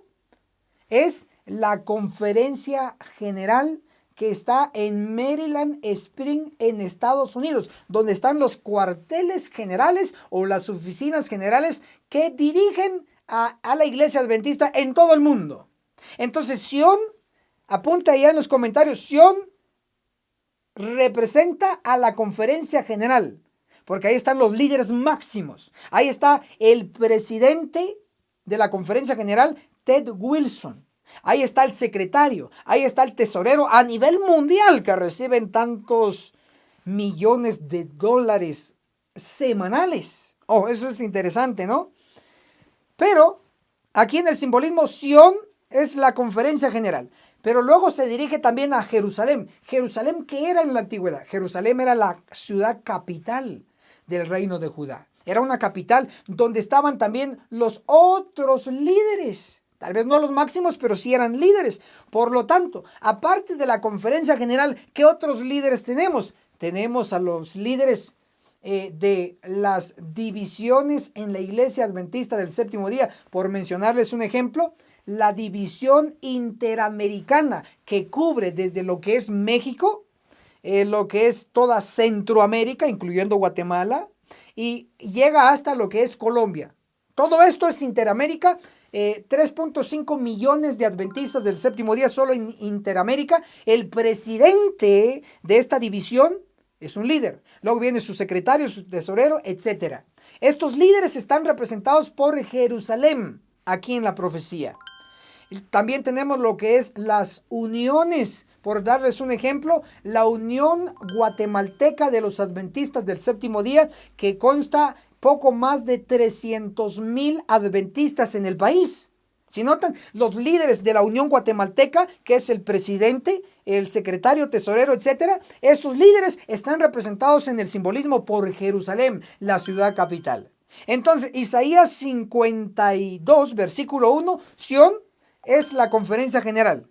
es la conferencia general que está en Maryland Spring, en Estados Unidos, donde están los cuarteles generales o las oficinas generales que dirigen a la iglesia adventista en todo el mundo. Entonces, Sión, apunta allá en los comentarios, Sión representa a la conferencia general, porque ahí están los líderes máximos. Ahí está el presidente de la conferencia general, Ted Wilson. Ahí está el secretario, ahí está el tesorero a nivel mundial que reciben tantos millones de dólares semanales. Oh, eso es interesante, ¿no? Pero aquí en el simbolismo, Sión es la conferencia general. Pero luego se dirige también a Jerusalén. Jerusalén, ¿qué era en la antigüedad? Jerusalén era la ciudad capital del reino de Judá. Era una capital donde estaban también los otros líderes. Tal vez no los máximos, pero sí eran líderes. Por lo tanto, aparte de la conferencia general, ¿qué otros líderes tenemos? Tenemos a los líderes de las divisiones en la iglesia adventista del séptimo día. Por mencionarles un ejemplo, la división interamericana que cubre desde lo que es México, lo que es toda Centroamérica, incluyendo Guatemala, y llega hasta lo que es Colombia. Todo esto es Interamérica. 3.5 millones de adventistas del séptimo día solo en Interamérica. El presidente de esta división es un líder. Luego viene su secretario, su tesorero, etc. Estos líderes están representados por Jerusalén aquí en la profecía. También tenemos lo que es las uniones. Por darles un ejemplo, la Unión Guatemalteca de los Adventistas del Séptimo Día, que consta poco más de 300,000 adventistas en el país. Si notan, los líderes de la Unión Guatemalteca, que es el presidente, el secretario, tesorero, etc., estos líderes están representados en el simbolismo por Jerusalén, la ciudad capital. Entonces, Isaías 52, versículo 1, Sión es la conferencia general.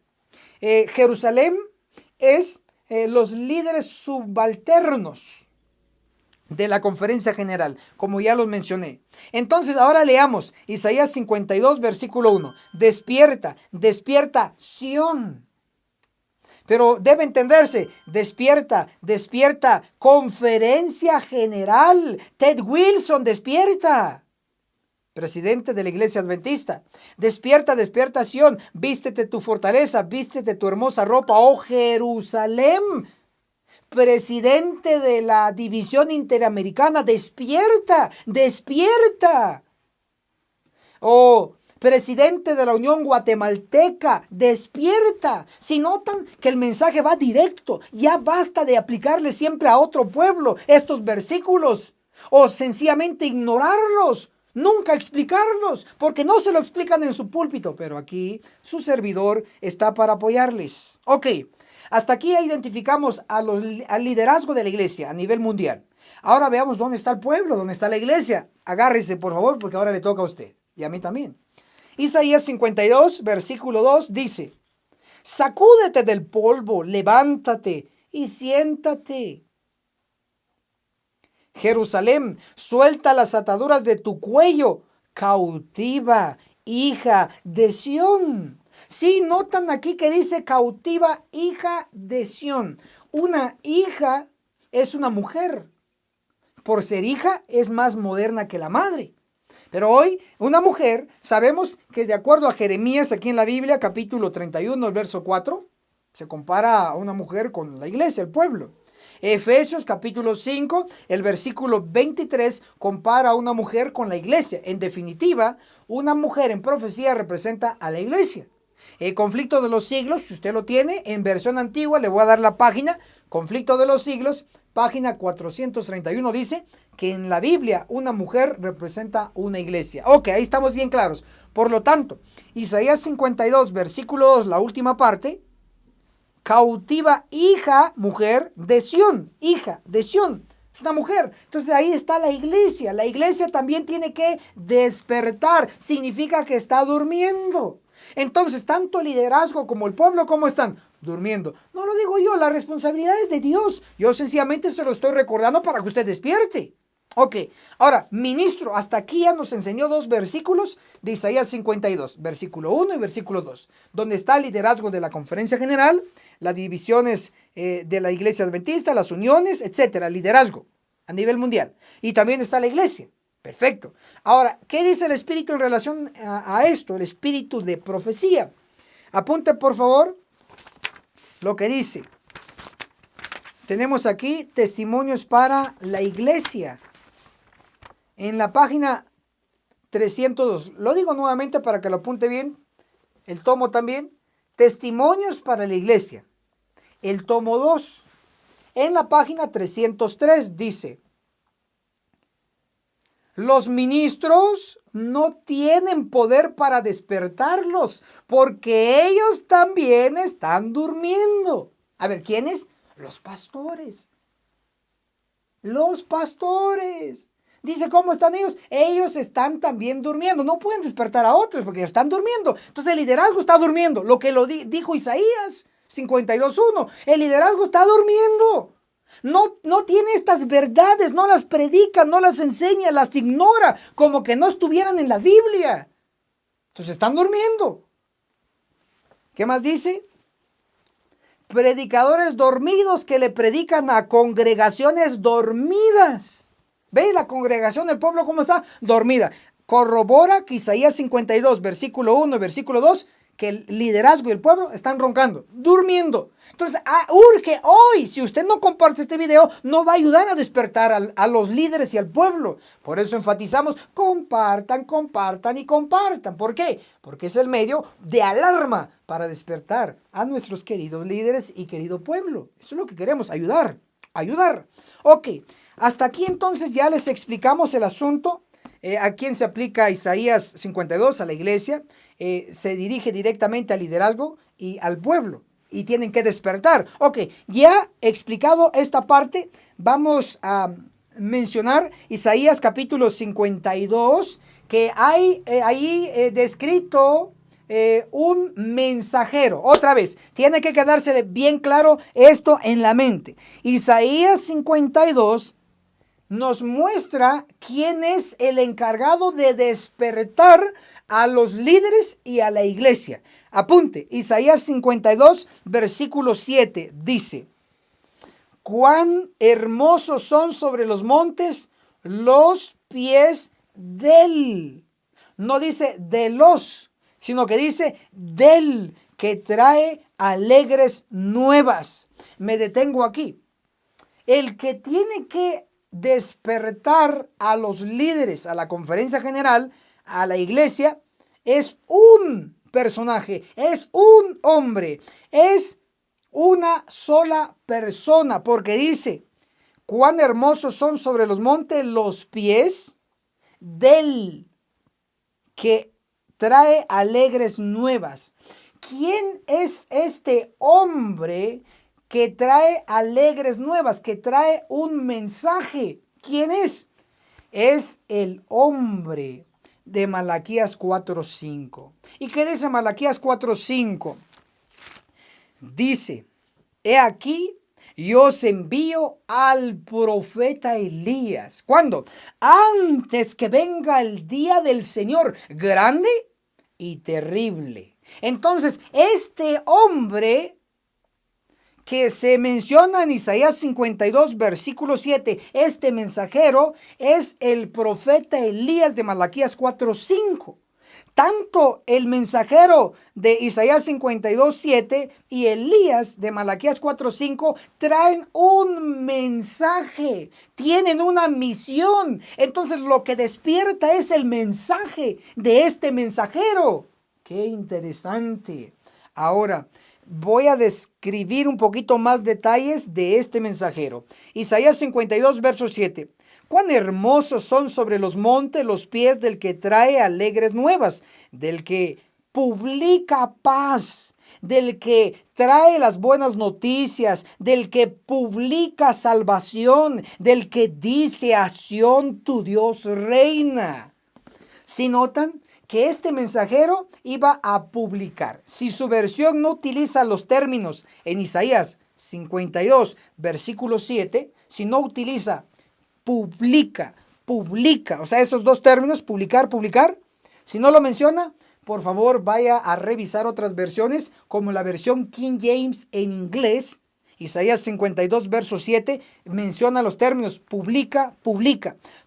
Jerusalén es los líderes subalternos de la conferencia general, como ya los mencioné. Entonces, ahora leamos Isaías 52, versículo 1. Despierta, despierta, Sión. Pero debe entenderse, despierta, despierta, conferencia general. Ted Wilson, despierta. Presidente de la iglesia adventista. Despierta, despierta, Sión. Vístete tu fortaleza, vístete tu hermosa ropa, oh Jerusalén. Presidente de la división interamericana, despierta, despierta. Oh, Presidente de la Unión Guatemalteca, despierta. Si notan que el mensaje va directo, ya basta de aplicarle siempre a otro pueblo estos versículos o sencillamente ignorarlos, nunca explicarlos, porque no se lo explican en su púlpito, pero aquí su servidor está para apoyarles. Ok, hasta aquí ya identificamos al liderazgo de la iglesia a nivel mundial. Ahora veamos dónde está el pueblo, dónde está la iglesia. Agárrese por favor, porque ahora le toca a usted y a mí también. Isaías 52, versículo 2 dice: sacúdete del polvo, levántate y siéntate. Jerusalén, suelta las ataduras de tu cuello, cautiva, hija de Sión. Sí, notan aquí que dice cautiva, hija de Sión. Una hija es una mujer. Por ser hija es más moderna que la madre. Pero hoy, una mujer, sabemos que de acuerdo a Jeremías, aquí en la Biblia, capítulo 31, el verso 4, se compara a una mujer con la iglesia, el pueblo. Efesios, capítulo 5, el versículo 23, compara a una mujer con la iglesia. En definitiva, una mujer en profecía representa a la iglesia. El conflicto de los siglos, si usted lo tiene, en versión antigua, le voy a dar la página. Conflicto de los siglos, página 431, dice que en la Biblia una mujer representa una iglesia. Ok, ahí estamos bien claros. Por lo tanto, Isaías 52, versículo 2, la última parte, cautiva, hija, mujer de Sión, hija de Sión. Es una mujer. Entonces ahí está la iglesia. La iglesia también tiene que despertar. Significa que está durmiendo. Entonces, tanto el liderazgo como el pueblo, ¿cómo están? Durmiendo. No lo digo yo, la responsabilidad es de Dios. Yo sencillamente se lo estoy recordando para que usted despierte. Ok, ahora, ministro, hasta aquí ya nos enseñó dos versículos de Isaías 52, versículo 1 y versículo 2, donde está el liderazgo de la conferencia general, las divisiones de la iglesia adventista, las uniones, etcétera, liderazgo a nivel mundial. Y también está la iglesia. Perfecto. Ahora, ¿qué dice el Espíritu en relación a esto? El Espíritu de profecía. Apunte, por favor, lo que dice. Tenemos aquí testimonios para la iglesia. En la página 302. Lo digo nuevamente para que lo apunte bien. El tomo también. Testimonios para la iglesia. El tomo 2. En la página 303 dice: los ministros no tienen poder para despertarlos, porque ellos también están durmiendo. A ver, ¿quiénes? Los pastores. Los pastores. Dice, ¿cómo están ellos? Ellos están también durmiendo. No pueden despertar a otros porque están durmiendo. Entonces el liderazgo está durmiendo. Lo que dijo Isaías 52:1. El liderazgo está durmiendo. No tiene estas verdades, no las predica, no las enseña, las ignora, como que no estuvieran en la Biblia. Entonces están durmiendo. ¿Qué más dice? Predicadores dormidos que le predican a congregaciones dormidas. ¿Ve la congregación del pueblo cómo está? Dormida. Corrobora que Isaías 52, versículo 1 y versículo 2, que el liderazgo y el pueblo están roncando, durmiendo. Entonces, urge hoy, si usted no comparte este video, no va a ayudar a despertar a los líderes y al pueblo. Por eso enfatizamos, compartan, compartan y compartan. ¿Por qué? Porque es el medio de alarma para despertar a nuestros queridos líderes y querido pueblo. Eso es lo que queremos, ayudar. Ok, hasta aquí entonces ya les explicamos el asunto. ¿A quién se aplica Isaías 52? A la iglesia. Se dirige directamente al liderazgo y al pueblo. Y tienen que despertar. Ok, ya explicado esta parte, vamos a mencionar Isaías capítulo 52, que hay ahí descrito un mensajero. Otra vez, tiene que quedarse bien claro esto en la mente. Isaías 52 nos muestra quién es el encargado de despertar a los líderes y a la iglesia. Apunte, Isaías 52, versículo 7, dice: cuán hermosos son sobre los montes los pies del. No dice de los, sino que dice del que trae alegres nuevas. Me detengo aquí. El que tiene que despertar a los líderes, a la conferencia general, a la iglesia, es un personaje, es un hombre, es una sola persona, porque dice, cuán hermosos son sobre los montes los pies del que trae alegres nuevas. ¿Quién es este hombre que trae alegres nuevas, que trae un mensaje? ¿Quién es? Es el hombre de Malaquías 4:5. ¿Y qué dice Malaquías 4:5? Dice, he aquí, yo os envío al profeta Elías. ¿Cuándo? Antes que venga el día del Señor, grande y terrible. Entonces, este hombre que se menciona en Isaías 52, versículo 7, este mensajero es el profeta Elías de Malaquías 4:5. Tanto el mensajero de Isaías 52, 7 y Elías de Malaquías 4:5 traen un mensaje, tienen una misión. Entonces lo que despierta es el mensaje de este mensajero. ¡Qué interesante! Ahora, voy a describir un poquito más detalles de este mensajero. Isaías 52, verso 7. Cuán hermosos son sobre los montes los pies del que trae alegres nuevas, del que publica paz, del que trae las buenas noticias, del que publica salvación, del que dice a Sión tu Dios reina. Si notan que este mensajero iba a publicar. Si su versión no utiliza los términos en Isaías 52, versículo 7, si no utiliza publica, o sea, esos dos términos, publicar, si no lo menciona, por favor vaya a revisar otras versiones, como la versión King James en inglés. Isaías 52, verso 7, menciona los términos publica,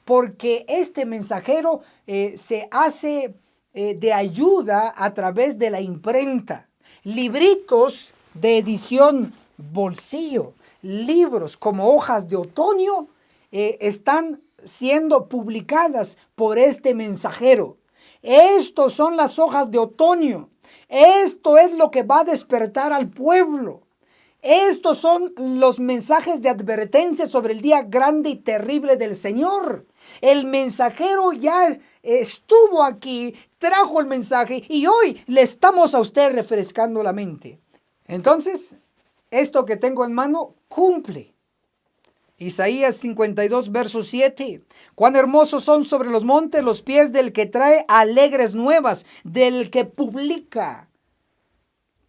porque este mensajero se hace de ayuda a través de la imprenta. Libritos de edición bolsillo, libros como hojas de otoño, están siendo publicadas por este mensajero. Estos son las hojas de otoño. Esto es lo que va a despertar al pueblo. Estos son los mensajes de advertencia sobre el día grande y terrible del Señor. El mensajero ya estuvo aquí, trajo el mensaje y hoy le estamos a usted refrescando la mente. Entonces, esto que tengo en mano cumple. Isaías 52, verso 7. Cuán hermosos son sobre los montes los pies del que trae alegres nuevas, del que publica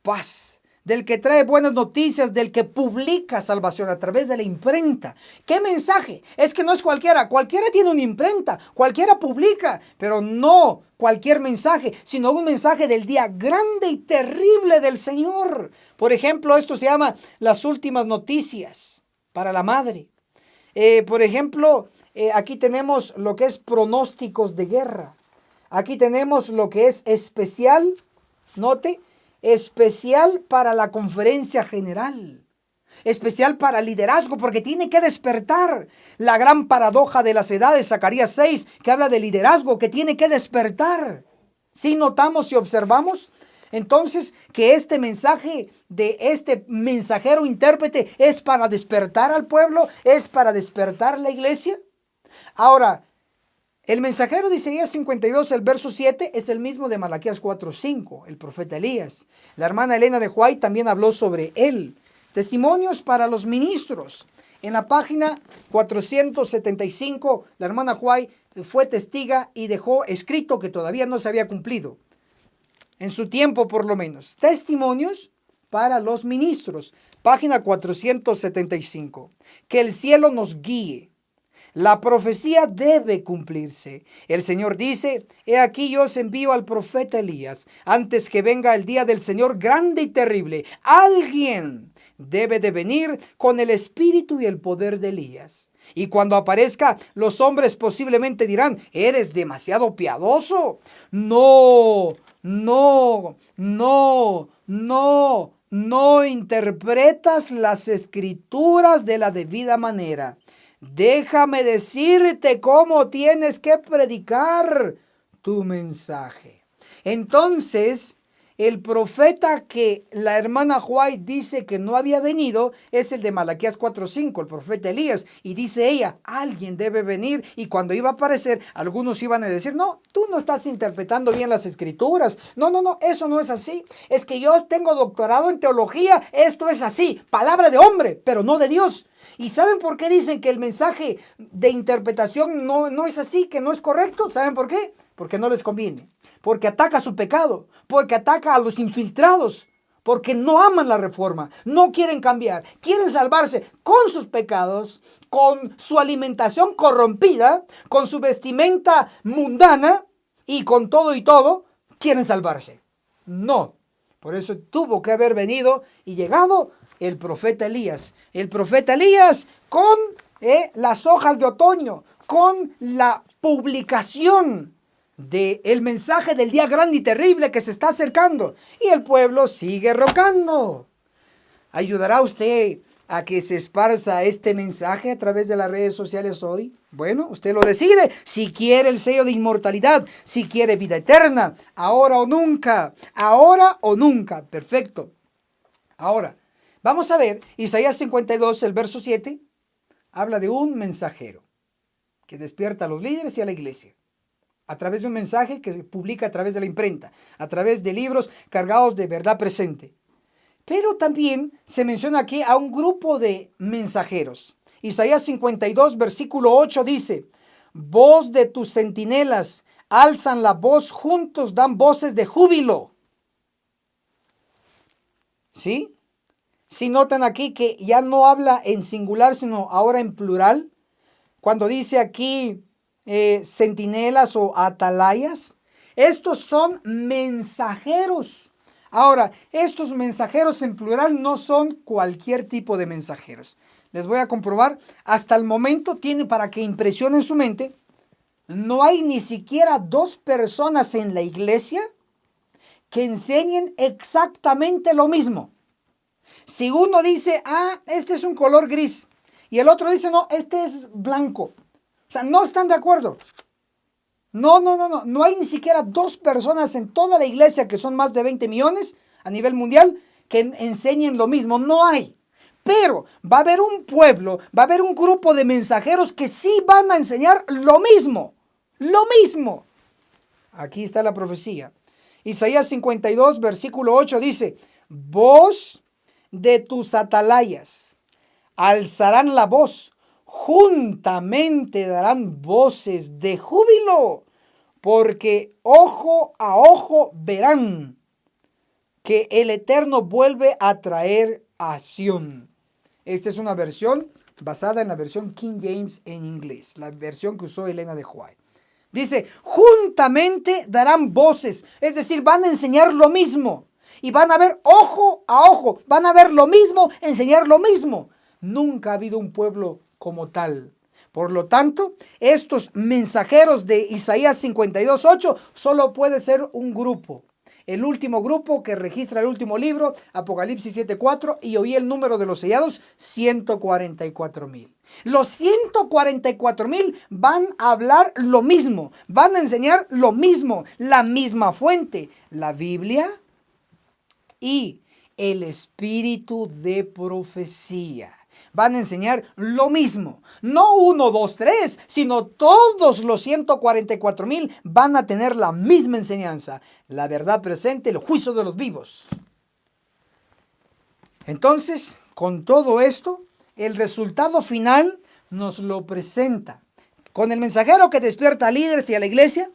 paz, del que trae buenas noticias, del que publica salvación a través de la imprenta. ¿Qué mensaje? Es que no es cualquiera tiene una imprenta, cualquiera publica, pero no cualquier mensaje, sino un mensaje del día grande y terrible del Señor. Por ejemplo, esto se llama las últimas noticias para la madre. Por ejemplo, aquí tenemos lo que es pronósticos de guerra. Aquí tenemos lo que es especial, note, especial para la conferencia general. Especial para liderazgo, porque tiene que despertar. La gran paradoja de las edades, Zacarías 6, que habla de liderazgo, que tiene que despertar. Si notamos y observamos, entonces, que este mensaje de este mensajero intérprete es para despertar al pueblo, es para despertar la iglesia. Ahora, el mensajero de Isaías 52, el verso 7, es el mismo de Malaquías 4:5, el profeta Elías. La hermana Elena de White también habló sobre él. Testimonios para los ministros. En la página 475, la hermana White fue testiga y dejó escrito que todavía no se había cumplido. En su tiempo, por lo menos. Testimonios para los ministros. Página 475. Que el cielo nos guíe. La profecía debe cumplirse. El Señor dice, he aquí yo os envío al profeta Elías, antes que venga el día del Señor grande y terrible. Alguien debe de venir con el espíritu y el poder de Elías. Y cuando aparezca, los hombres posiblemente dirán, eres demasiado piadoso. No interpretas las escrituras de la debida manera. Déjame decirte cómo tienes que predicar tu mensaje. Entonces, el profeta que la hermana White dice que no había venido es el de Malaquías 4:5, el profeta Elías. Y dice ella, alguien debe venir. Y cuando iba a aparecer, algunos iban a decir, no, tú no estás interpretando bien las escrituras. No, eso no es así. Es que yo tengo doctorado en teología. Esto es así, palabra de hombre, pero no de Dios. ¿Y saben por qué dicen que el mensaje de interpretación no es así, que no es correcto? ¿Saben por qué? Porque no les conviene. Porque ataca su pecado, porque ataca a los infiltrados, porque no aman la reforma, no quieren cambiar, quieren salvarse con sus pecados, con su alimentación corrompida, con su vestimenta mundana y con todo y todo, quieren salvarse. No, por eso tuvo que haber venido y llegado el profeta Elías. El profeta Elías con las hojas de otoño, con la publicación del mensaje del día grande y terrible que se está acercando. Y el pueblo sigue rogando. ¿Ayudará usted a que se esparza este mensaje a través de las redes sociales hoy? Bueno, usted lo decide. Si quiere el sello de inmortalidad, si quiere vida eterna, ahora o nunca. Ahora o nunca. Perfecto. Ahora, vamos a ver, Isaías 52, el verso 7, habla de un mensajero que despierta a los líderes y a la iglesia a través de un mensaje que se publica a través de la imprenta, a través de libros cargados de verdad presente. Pero también se menciona aquí a un grupo de mensajeros. Isaías 52, versículo 8 dice, voz de tus centinelas, alzan la voz, juntos dan voces de júbilo. ¿Sí? Si notan aquí que ya no habla en singular, sino ahora en plural. Cuando dice aquí centinelas o atalayas, estos son mensajeros. Ahora, estos mensajeros en plural no son cualquier tipo de mensajeros. Les voy a comprobar. Hasta el momento tiene, para que impresionen su mente, no hay ni siquiera 2 personas en la iglesia que enseñen exactamente lo mismo. Si uno dice, este es un color gris, y el otro dice, no, este es blanco. O sea, no están de acuerdo. No hay ni siquiera 2 personas en toda la iglesia, que son más de 20 millones a nivel mundial, que enseñen lo mismo. No hay. Pero va a haber un pueblo, va a haber un grupo de mensajeros que sí van a enseñar lo mismo. Lo mismo. Aquí está la profecía. Isaías 52, versículo 8 dice, voz de tus atalayas alzarán la voz, juntamente darán voces de júbilo, porque ojo a ojo verán que el Eterno vuelve a traer a Sión. Esta es una versión basada en la versión King James en inglés, la versión que usó Elena de White. Dice, juntamente darán voces, es decir, van a enseñar lo mismo. Y van a ver ojo a ojo, van a ver lo mismo, enseñar lo mismo. Nunca ha habido un pueblo como tal. Por lo tanto, estos mensajeros de Isaías 52:8 solo puede ser un grupo. El último grupo que registra el último libro, Apocalipsis 7:4, y oí el número de los sellados, 144,000. Los 144,000 van a hablar lo mismo, van a enseñar lo mismo, la misma fuente, la Biblia y el espíritu de profecía. Van a enseñar lo mismo. No 1, 2, 3, sino todos los 144,000 van a tener la misma enseñanza. La verdad presente, el juicio de los vivos. Entonces, con todo esto, el resultado final nos lo presenta. Con el mensajero que despierta a líderes y a la iglesia,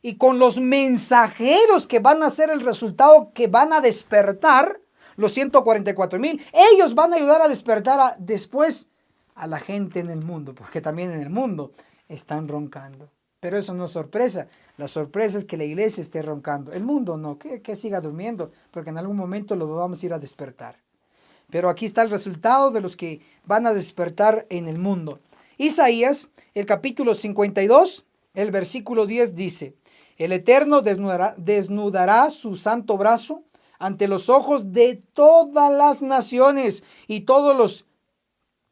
y con los mensajeros que van a ser el resultado que van a despertar, los 144,000, ellos van a ayudar a despertar después a la gente en el mundo, porque también en el mundo están roncando. Pero eso no es sorpresa. La sorpresa es que la iglesia esté roncando. El mundo no, que siga durmiendo, porque en algún momento lo vamos a ir a despertar. Pero aquí está el resultado de los que van a despertar en el mundo. Isaías, el capítulo 52, el versículo 10 dice, el Eterno desnudará su santo brazo ante los ojos de todas las naciones, y todos los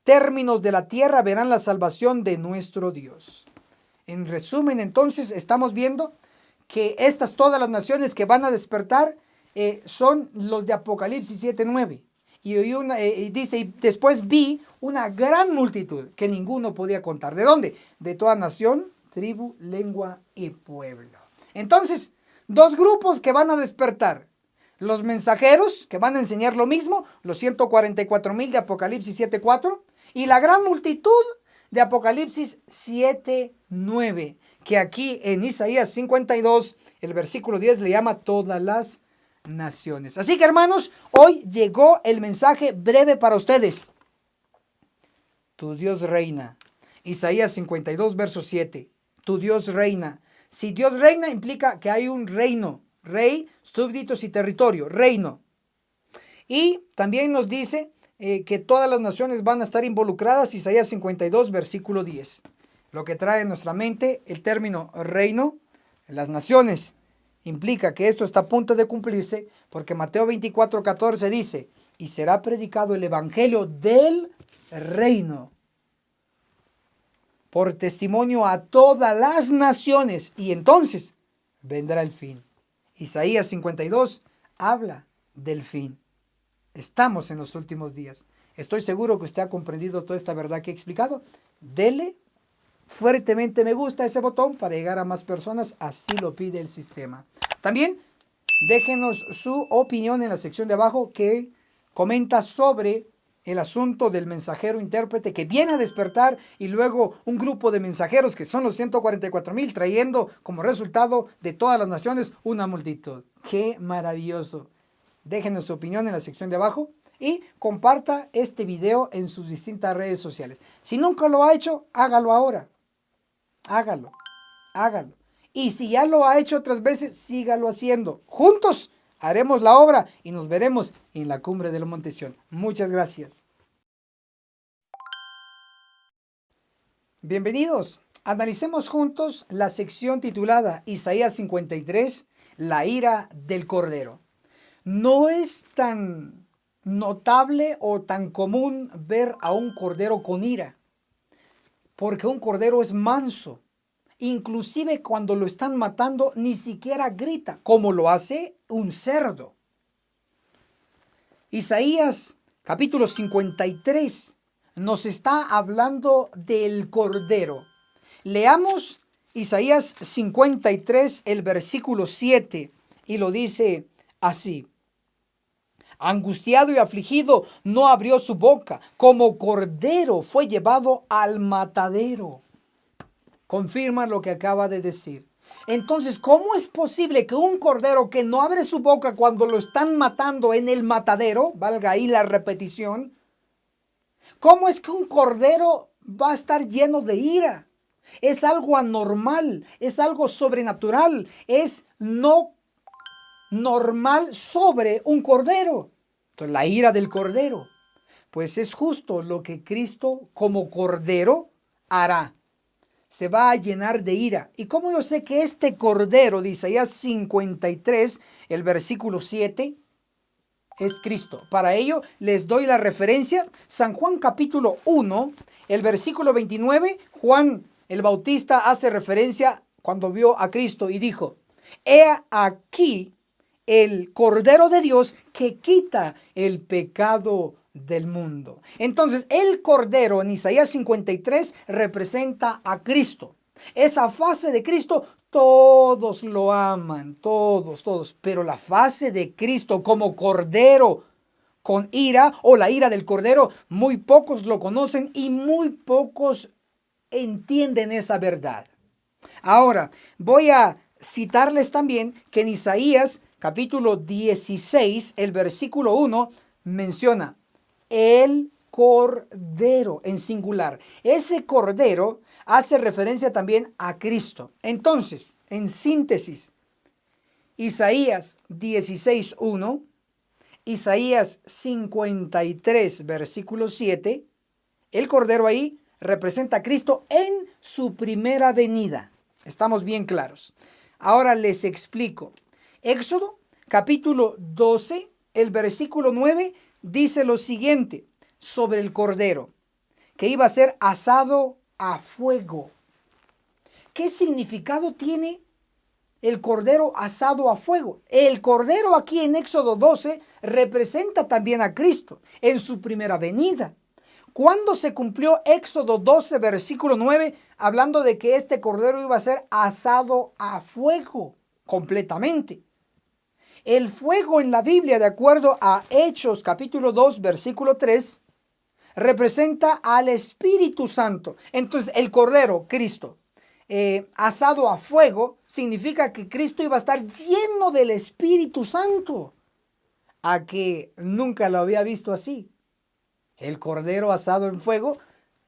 términos de la tierra verán la salvación de nuestro Dios. En resumen, entonces, estamos viendo que todas las naciones que van a despertar son los de Apocalipsis 7:9. Y dice, y después vi una gran multitud que ninguno podía contar. ¿De dónde? De toda nación, tribu, lengua y pueblo. Entonces, dos grupos que van a despertar. Los mensajeros, que van a enseñar lo mismo, los 144,000 de Apocalipsis 7:4, y la gran multitud de Apocalipsis 7:9, que aquí en Isaías 52, el versículo 10 le llama todas las naciones. Así que, hermanos, hoy llegó el mensaje breve para ustedes. Tu Dios reina. Isaías 52, verso 7. Tu Dios reina. Si Dios reina, implica que hay un reino. Rey, súbditos y territorio. Reino. Y también nos dice que todas las naciones van a estar involucradas. Isaías 52, versículo 10. Lo que trae en nuestra mente el término reino, las naciones. Implica que esto está a punto de cumplirse, porque Mateo 24:14 dice, y será predicado el evangelio del reino por testimonio a todas las naciones, y entonces vendrá el fin. Isaías 52 habla del fin. Estamos en los últimos días. Estoy seguro que usted ha comprendido toda esta verdad que he explicado. Dele fuertemente me gusta ese botón para llegar a más personas, así lo pide el sistema. También déjenos su opinión en la sección de abajo que comenta sobre el asunto del mensajero intérprete que viene a despertar y luego un grupo de mensajeros que son los 144,000 trayendo como resultado de todas las naciones una multitud. ¡Qué maravilloso! Déjenos su opinión en la sección de abajo y comparta este video en sus distintas redes sociales. Si nunca lo ha hecho, hágalo ahora. Hágalo. Y si ya lo ha hecho otras veces, sígalo haciendo. Juntos haremos la obra y nos veremos en la cumbre del Monte Sión. Muchas gracias. Bienvenidos. Analicemos juntos la sección titulada Isaías 53, la ira del Cordero. No es tan notable o tan común ver a un cordero con ira, porque un cordero es manso. Inclusive cuando lo están matando, ni siquiera grita, como lo hace un cerdo. Isaías capítulo 53 nos está hablando del cordero. Leamos Isaías 53, el versículo 7, y lo dice así. Angustiado y afligido, no abrió su boca, como cordero fue llevado al matadero. Confirma lo que acaba de decir. Entonces, ¿cómo es posible que un cordero que no abre su boca cuando lo están matando en el matadero, valga ahí la repetición, cómo es que un cordero va a estar lleno de ira? Es algo anormal, es algo sobrenatural, es no normal sobre un cordero. Entonces, la ira del cordero, pues es justo lo que Cristo como cordero hará. Se va a llenar de ira. ¿Y cómo yo sé que este cordero de Isaías 53, el versículo 7, es Cristo? Para ello les doy la referencia. San Juan capítulo 1, el versículo 29, Juan el Bautista hace referencia cuando vio a Cristo y dijo, he aquí el Cordero de Dios que quita el pecado del mundo. Entonces, el Cordero en Isaías 53 representa a Cristo. Esa fase de Cristo, todos lo aman, todos. Pero la fase de Cristo como Cordero con ira o la ira del Cordero, muy pocos lo conocen y muy pocos entienden esa verdad. Ahora, voy a citarles también que en Isaías capítulo 16, el versículo 1, menciona el Cordero en singular. Ese Cordero hace referencia también a Cristo. Entonces, en síntesis, Isaías 16, 1, Isaías 53, versículo 7, el Cordero ahí representa a Cristo en su primera venida. Estamos bien claros. Ahora les explico. Éxodo capítulo 12, el versículo 9, dice lo siguiente sobre el cordero, que iba a ser asado a fuego. ¿Qué significado tiene el cordero asado a fuego. El cordero aquí en Éxodo 12 representa también a Cristo en su primera venida. ¿Cuándo se cumplió Éxodo 12, versículo 9, hablando de que este cordero iba a ser asado a fuego completamente? El fuego en la Biblia, de acuerdo a Hechos capítulo 2, versículo 3, representa al Espíritu Santo. Entonces, el cordero, Cristo, asado a fuego, significa que Cristo iba a estar lleno del Espíritu Santo. A que nunca lo había visto así. El cordero asado en fuego,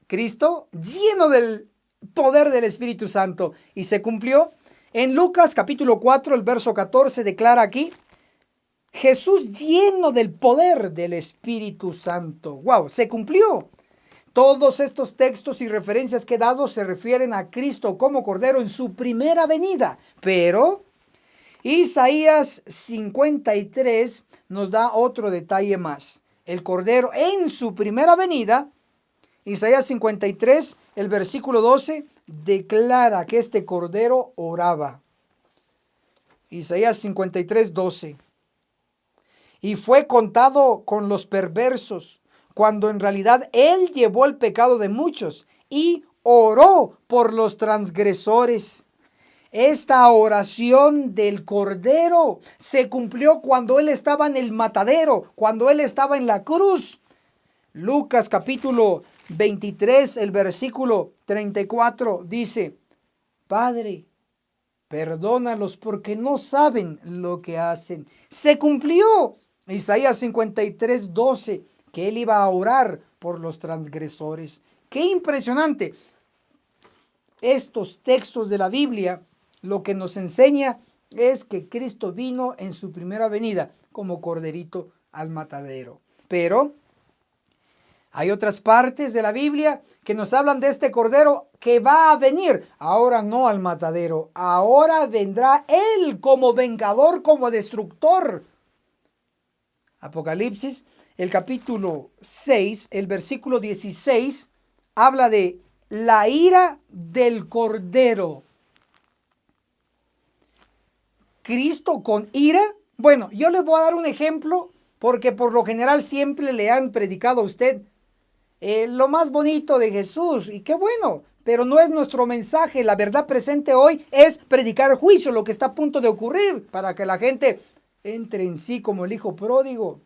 Cristo lleno del poder del Espíritu Santo. Y se cumplió en Lucas capítulo 4, el verso 14, declara aquí: Jesús lleno del poder del Espíritu Santo. ¡Wow! Se cumplió. Todos estos textos y referencias que he dado se refieren a Cristo como Cordero en su primera venida. Pero Isaías 53 nos da otro detalle más. El Cordero en su primera venida, Isaías 53, el versículo 12, declara que este Cordero oraba. Isaías 53, 12. Y fue contado con los perversos, cuando en realidad él llevó el pecado de muchos y oró por los transgresores. Esta oración del Cordero se cumplió cuando él estaba en el matadero, cuando él estaba en la cruz. Lucas capítulo 23, el versículo 34 dice: Padre, perdónalos porque no saben lo que hacen. Se cumplió Isaías 53, 12, que él iba a orar por los transgresores. ¡Qué impresionante! Estos textos de la Biblia lo que nos enseña es que Cristo vino en su primera venida como corderito al matadero. Pero hay otras partes de la Biblia que nos hablan de este cordero que va a venir. Ahora no al matadero, ahora vendrá él como vengador, como destructor. Apocalipsis, el capítulo 6, el versículo 16, habla de la ira del cordero. ¿Cristo con ira? Bueno, yo les voy a dar un ejemplo porque por lo general siempre le han predicado a usted lo más bonito de Jesús, y qué bueno, pero no es nuestro mensaje. La verdad presente hoy es predicar el juicio, lo que está a punto de ocurrir, para que la gente entre en sí como el hijo pródigo.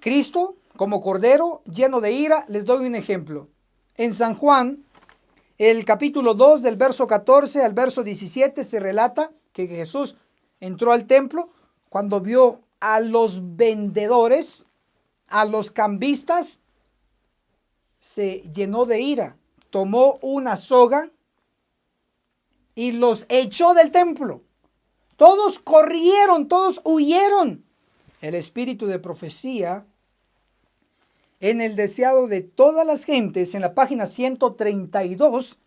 Cristo, como cordero, lleno de ira, les doy un ejemplo. En San Juan, el capítulo 2, del verso 14 al verso 17, se relata que Jesús entró al templo cuando vio a los vendedores, a los cambistas, se llenó de ira, tomó una soga y los echó del templo. Todos corrieron, todos huyeron. El espíritu de profecía en el deseado de todas las gentes, en la página 132,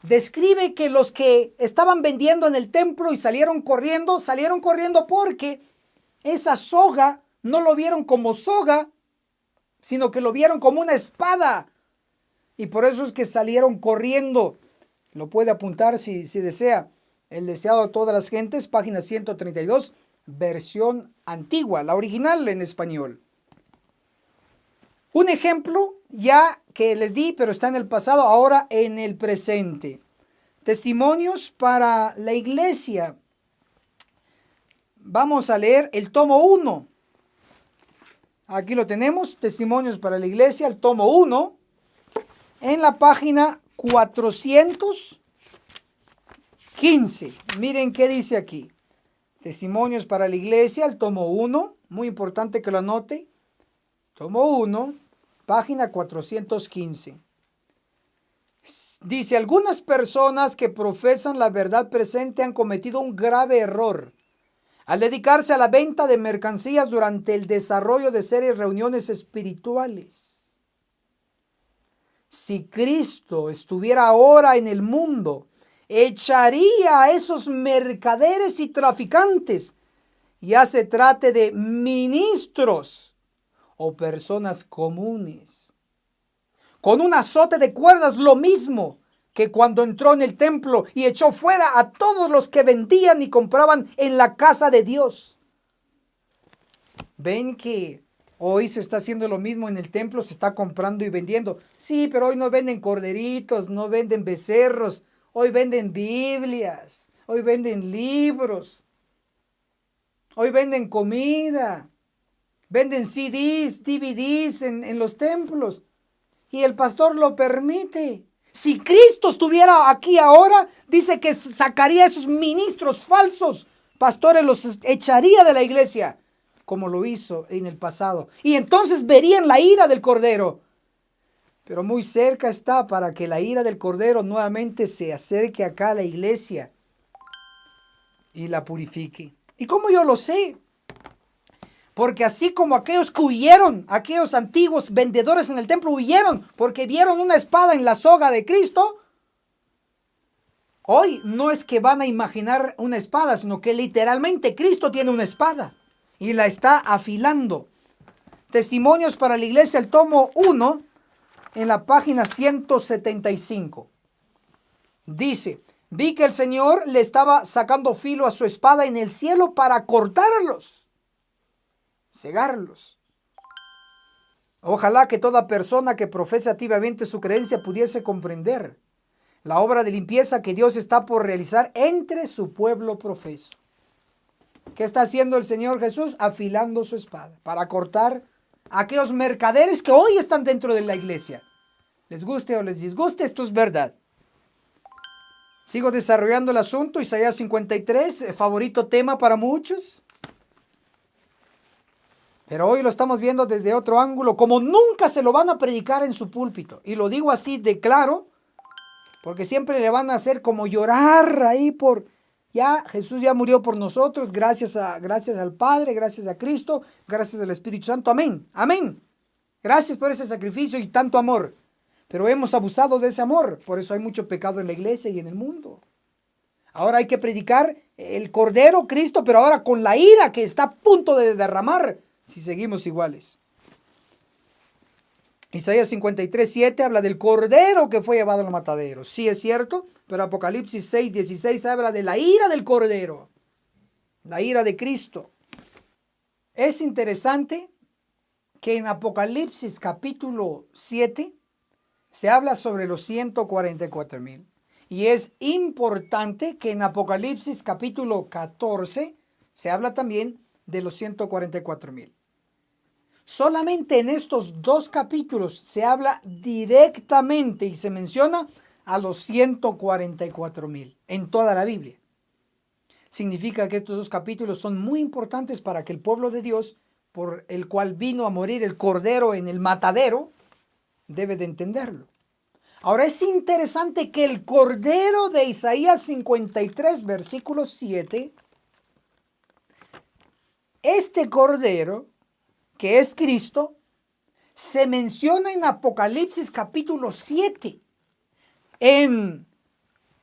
describe que los que estaban vendiendo en el templo y salieron corriendo porque esa soga no lo vieron como soga, sino que lo vieron como una espada. Y por eso es que salieron corriendo. Lo puede apuntar si desea. El deseado de todas las gentes, página 132, versión antigua, la original en español. Un ejemplo ya que les di, pero está en el pasado, ahora en el presente. Testimonios para la iglesia. Vamos a leer el tomo 1. Aquí lo tenemos, Testimonios para la iglesia, el tomo 1, en la página 415. Miren qué dice aquí. Testimonios para la iglesia, el tomo 1, muy importante que lo anote. Tomo 1, página 415. Dice: algunas personas que profesan la verdad presente han cometido un grave error al dedicarse a la venta de mercancías durante el desarrollo de serias reuniones espirituales. Si Cristo estuviera ahora en el mundo, echaría a esos mercaderes y traficantes, ya se trate de ministros o personas comunes. Con un azote de cuerdas, lo mismo. que cuando entró en el templo y echó fuera a todos los que vendían y compraban en la casa de Dios. Ven que hoy se está haciendo lo mismo en el templo, se está comprando y vendiendo. Sí, pero hoy no venden corderitos, no venden becerros, hoy venden Biblias, hoy venden libros, hoy venden comida, venden CDs, DVDs en los templos. Y el pastor lo permite. Si Cristo estuviera aquí ahora, dice que sacaría a esos ministros falsos, pastores, los echaría de la iglesia, como lo hizo en el pasado. Y entonces verían la ira del Cordero. Pero muy cerca está para que la ira del Cordero nuevamente se acerque acá a la iglesia y la purifique. ¿Y cómo yo lo sé? Porque así como aquellos que huyeron, aquellos antiguos vendedores en el templo huyeron porque vieron una espada en la soga de Cristo, hoy no es que van a imaginar una espada, sino que literalmente Cristo tiene una espada y la está afilando. Testimonios para la iglesia, el tomo 1, en la página 175. Dice: vi que el Señor le estaba sacando filo a su espada en el cielo para cortarlos, cegarlos. Ojalá que toda persona que profese activamente su creencia pudiese comprender la obra de limpieza que Dios está por realizar entre su pueblo profeso. ¿Qué está haciendo el Señor Jesús? Afilando su espada para cortar a aquellos mercaderes que hoy están dentro de la iglesia. Les guste o les disguste, esto es verdad. Sigo desarrollando el asunto. Isaías 53, favorito tema para muchos. Pero hoy lo estamos viendo desde otro ángulo, como nunca se lo van a predicar en su púlpito. Y lo digo así de claro, porque siempre le van a hacer como llorar ahí por, ya Jesús ya murió por nosotros, gracias al Padre, gracias a Cristo, gracias al Espíritu Santo, amén, amén. Gracias por ese sacrificio y tanto amor. Pero hemos abusado de ese amor, por eso hay mucho pecado en la iglesia y en el mundo. Ahora hay que predicar el Cordero Cristo, pero ahora con la ira que está a punto de derramar si seguimos iguales. Isaías 53:7 habla del Cordero que fue llevado al matadero. Sí, es cierto, pero Apocalipsis 6:16 habla de la ira del Cordero, la ira de Cristo. Es interesante que en Apocalipsis capítulo 7 se habla sobre los 144,000. Y es importante que en Apocalipsis capítulo 14 se habla también de los 144,000. Solamente en estos dos capítulos se habla directamente y se menciona a los 144,000 en toda la Biblia. Significa que estos dos capítulos son muy importantes para que el pueblo de Dios, por el cual vino a morir el Cordero en el matadero, debe de entenderlo. Ahora es interesante que el Cordero de Isaías 53, versículo 7, este Cordero, que es Cristo, se menciona en Apocalipsis capítulo 7 en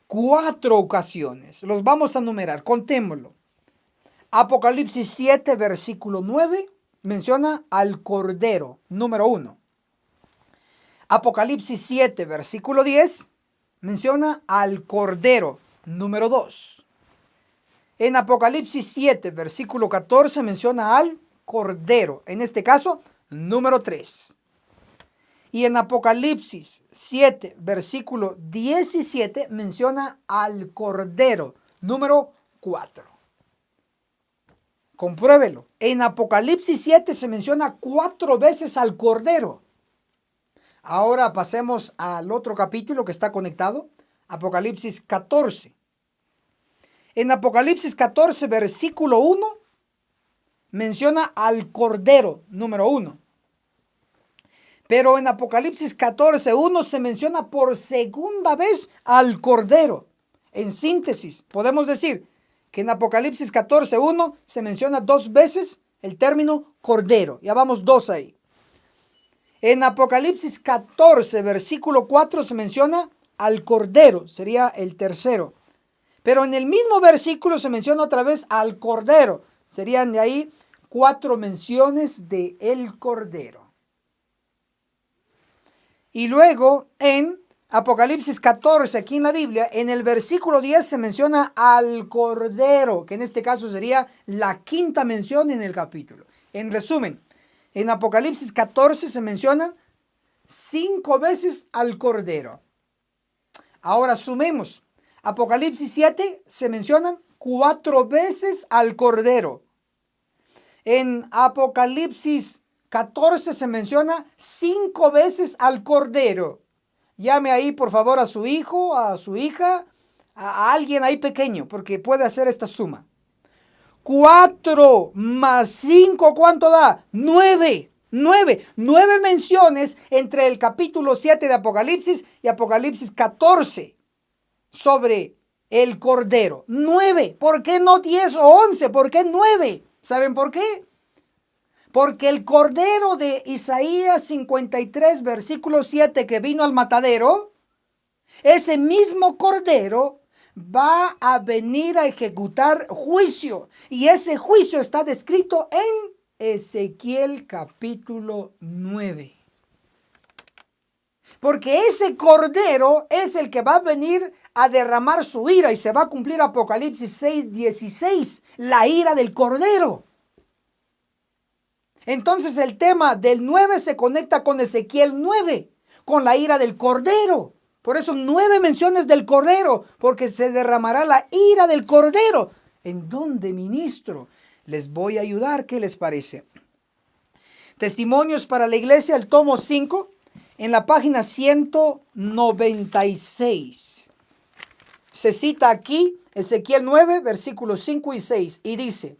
4 ocasiones. Los vamos a numerar, contémoslo. Apocalipsis 7, versículo 9, menciona al Cordero, número 1. Apocalipsis 7, versículo 10, menciona al Cordero, número 2. En Apocalipsis 7, versículo 14, menciona al Cordero, en este caso, número 3. Y en Apocalipsis 7, versículo 17, menciona al Cordero, número 4. Compruébelo. En Apocalipsis 7 se menciona 4 veces al Cordero. Ahora pasemos al otro capítulo que está conectado, Apocalipsis 14. En Apocalipsis 14, versículo 1, menciona al Cordero, número 1. Pero en Apocalipsis 14:1 se menciona por segunda vez al Cordero. En síntesis, podemos decir que en Apocalipsis 14:1 se menciona 2 veces el término Cordero. Ya vamos 2 ahí. En Apocalipsis 14, versículo 4 se menciona al Cordero, sería el tercero. Pero en el mismo versículo se menciona otra vez al Cordero. Serían de ahí 4 menciones de el Cordero. Y luego en Apocalipsis 14, aquí en la Biblia, en el versículo 10 se menciona al Cordero, que en este caso sería la quinta mención en el capítulo. En resumen, en Apocalipsis 14 se mencionan 5 veces al Cordero. Ahora sumemos. Apocalipsis 7 se mencionan 4 veces al Cordero. En Apocalipsis 14 se menciona 5 veces al Cordero. Llame ahí por favor a su hijo, a su hija, a alguien ahí pequeño, porque puede hacer esta suma. 4 más 5, ¿cuánto da? 9. 9 menciones entre el capítulo 7 de Apocalipsis y Apocalipsis 14 sobre el Cordero. 9. ¿Por qué no 10 o 11? ¿Por qué 9? ¿Saben por qué? Porque el Cordero de Isaías 53, versículo 7, que vino al matadero, ese mismo Cordero va a venir a ejecutar juicio. Y ese juicio está descrito en Ezequiel capítulo 9. Porque ese Cordero es el que va a venir a derramar su ira y se va a cumplir Apocalipsis 6, 16, la ira del Cordero. Entonces el tema del 9 se conecta con Ezequiel 9, con la ira del Cordero. Por eso 9 menciones del Cordero, porque se derramará la ira del Cordero. ¿En dónde, ministro? Les voy a ayudar, ¿qué les parece? Testimonios para la Iglesia, el tomo 5, en la página 196. Se cita aquí Ezequiel 9, versículos 5 y 6, y dice: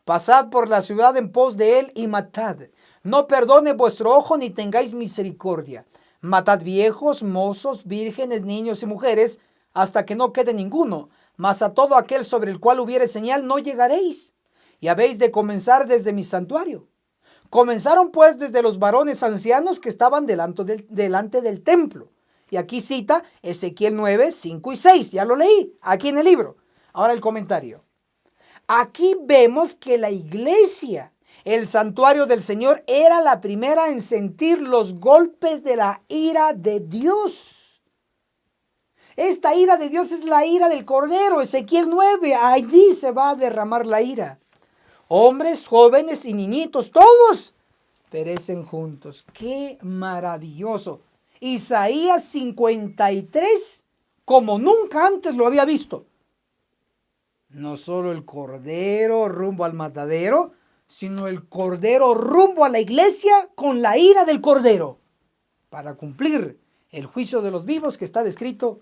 pasad por la ciudad en pos de él y matad. No perdone vuestro ojo ni tengáis misericordia. Matad viejos, mozos, vírgenes, niños y mujeres, hasta que no quede ninguno. Mas a todo aquel sobre el cual hubiere señal no llegaréis. Y habéis de comenzar desde mi santuario. Comenzaron pues desde los varones ancianos que estaban delante del templo. Y aquí cita Ezequiel 9, 5 y 6. Ya lo leí aquí en el libro. Ahora el comentario. Aquí vemos que la iglesia, el santuario del Señor, era la primera en sentir los golpes de la ira de Dios. Esta ira de Dios es la ira del Cordero. Ezequiel 9, allí se va a derramar la ira. Hombres, jóvenes y niñitos, todos perecen juntos. ¡Qué maravilloso! Isaías 53, como nunca antes lo había visto. No solo el Cordero rumbo al matadero, sino el Cordero rumbo a la iglesia con la ira del Cordero, para cumplir el juicio de los vivos que está descrito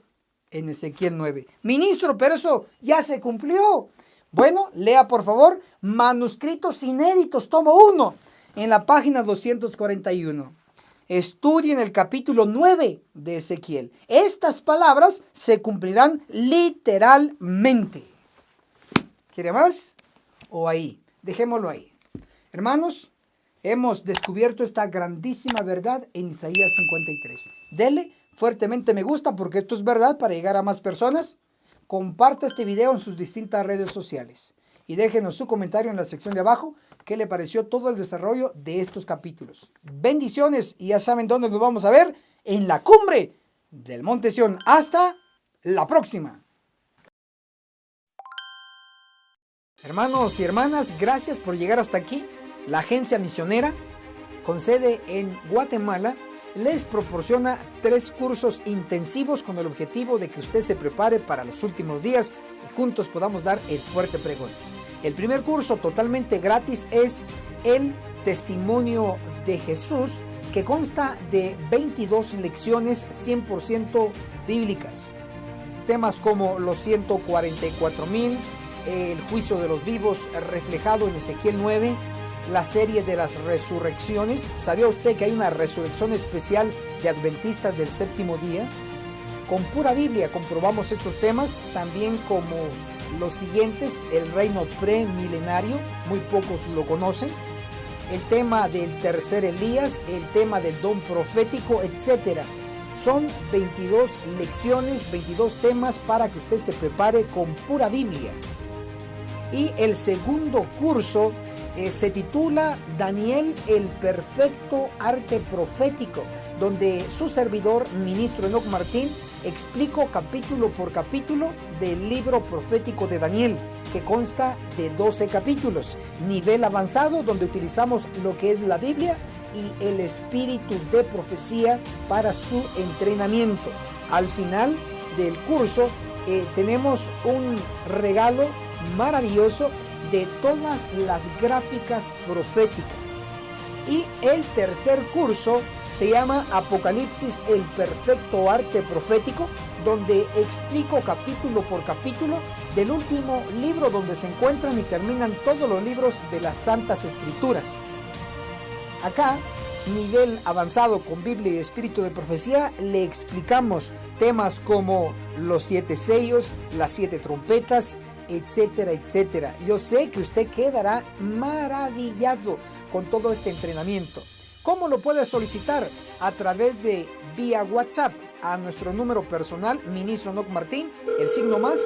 en Ezequiel 9. Ministro, pero eso ya se cumplió. Bueno, lea por favor Manuscritos Inéditos, tomo 1, en la página 241. Estudien el capítulo 9 de Ezequiel. Estas palabras se cumplirán literalmente. ¿Quiere más? O ahí. Dejémoslo ahí. Hermanos, hemos descubierto esta grandísima verdad en Isaías 53. Dele fuertemente me gusta porque esto es verdad para llegar a más personas. Comparta este video en sus distintas redes sociales. Y déjenos su comentario en la sección de abajo. ¿Qué le pareció todo el desarrollo de estos capítulos? Bendiciones y ya saben dónde nos vamos a ver. En la cumbre del Monte Sión. Hasta la próxima. Hermanos y hermanas, gracias por llegar hasta aquí. La agencia misionera, con sede en Guatemala, les proporciona 3 cursos intensivos con el objetivo de que usted se prepare para los últimos días y juntos podamos dar el fuerte pregón. El primer curso totalmente gratis es el Testimonio de Jesús, que consta de 22 lecciones 100% bíblicas. Temas como los 144,000, el juicio de los vivos reflejado en Ezequiel 9, la serie de las resurrecciones. ¿Sabía usted que hay una resurrección especial de adventistas del séptimo día? Con pura Biblia comprobamos estos temas, también como los siguientes: el reino premilenario, muy pocos lo conocen, el tema del tercer Elías, el tema del don profético, etc. Son 22 lecciones, 22 temas para que usted se prepare con pura Biblia. Y el segundo curso se titula Daniel, el perfecto arte profético, donde su servidor, ministro Enoc Martín, explico capítulo por capítulo del libro profético de Daniel, que consta de 12 capítulos. Nivel avanzado, donde utilizamos lo que es la Biblia y el espíritu de profecía para su entrenamiento. Al final del curso tenemos un regalo maravilloso de todas las gráficas proféticas. Y el tercer curso se llama Apocalipsis, el perfecto arte profético, donde explico capítulo por capítulo del último libro donde se encuentran y terminan todos los libros de las Santas Escrituras. Acá, nivel avanzado con Biblia y espíritu de profecía, le explicamos temas como los 7 sellos, las 7 trompetas, etcétera, etcétera. Yo sé que usted quedará maravillado con todo este entrenamiento. ¿Cómo lo puede solicitar? A través de vía WhatsApp a nuestro número personal, Ministro Enoc Martín, el signo más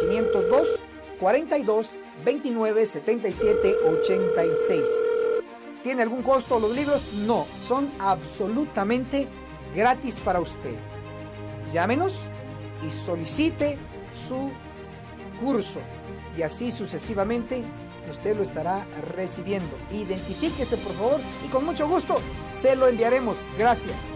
502 42 29 77 86. ¿Tiene algún costo los libros? No, son absolutamente gratis para usted. Llámenos y solicite su curso, y así sucesivamente usted lo estará recibiendo. Identifíquese, por favor, y con mucho gusto se lo enviaremos. Gracias.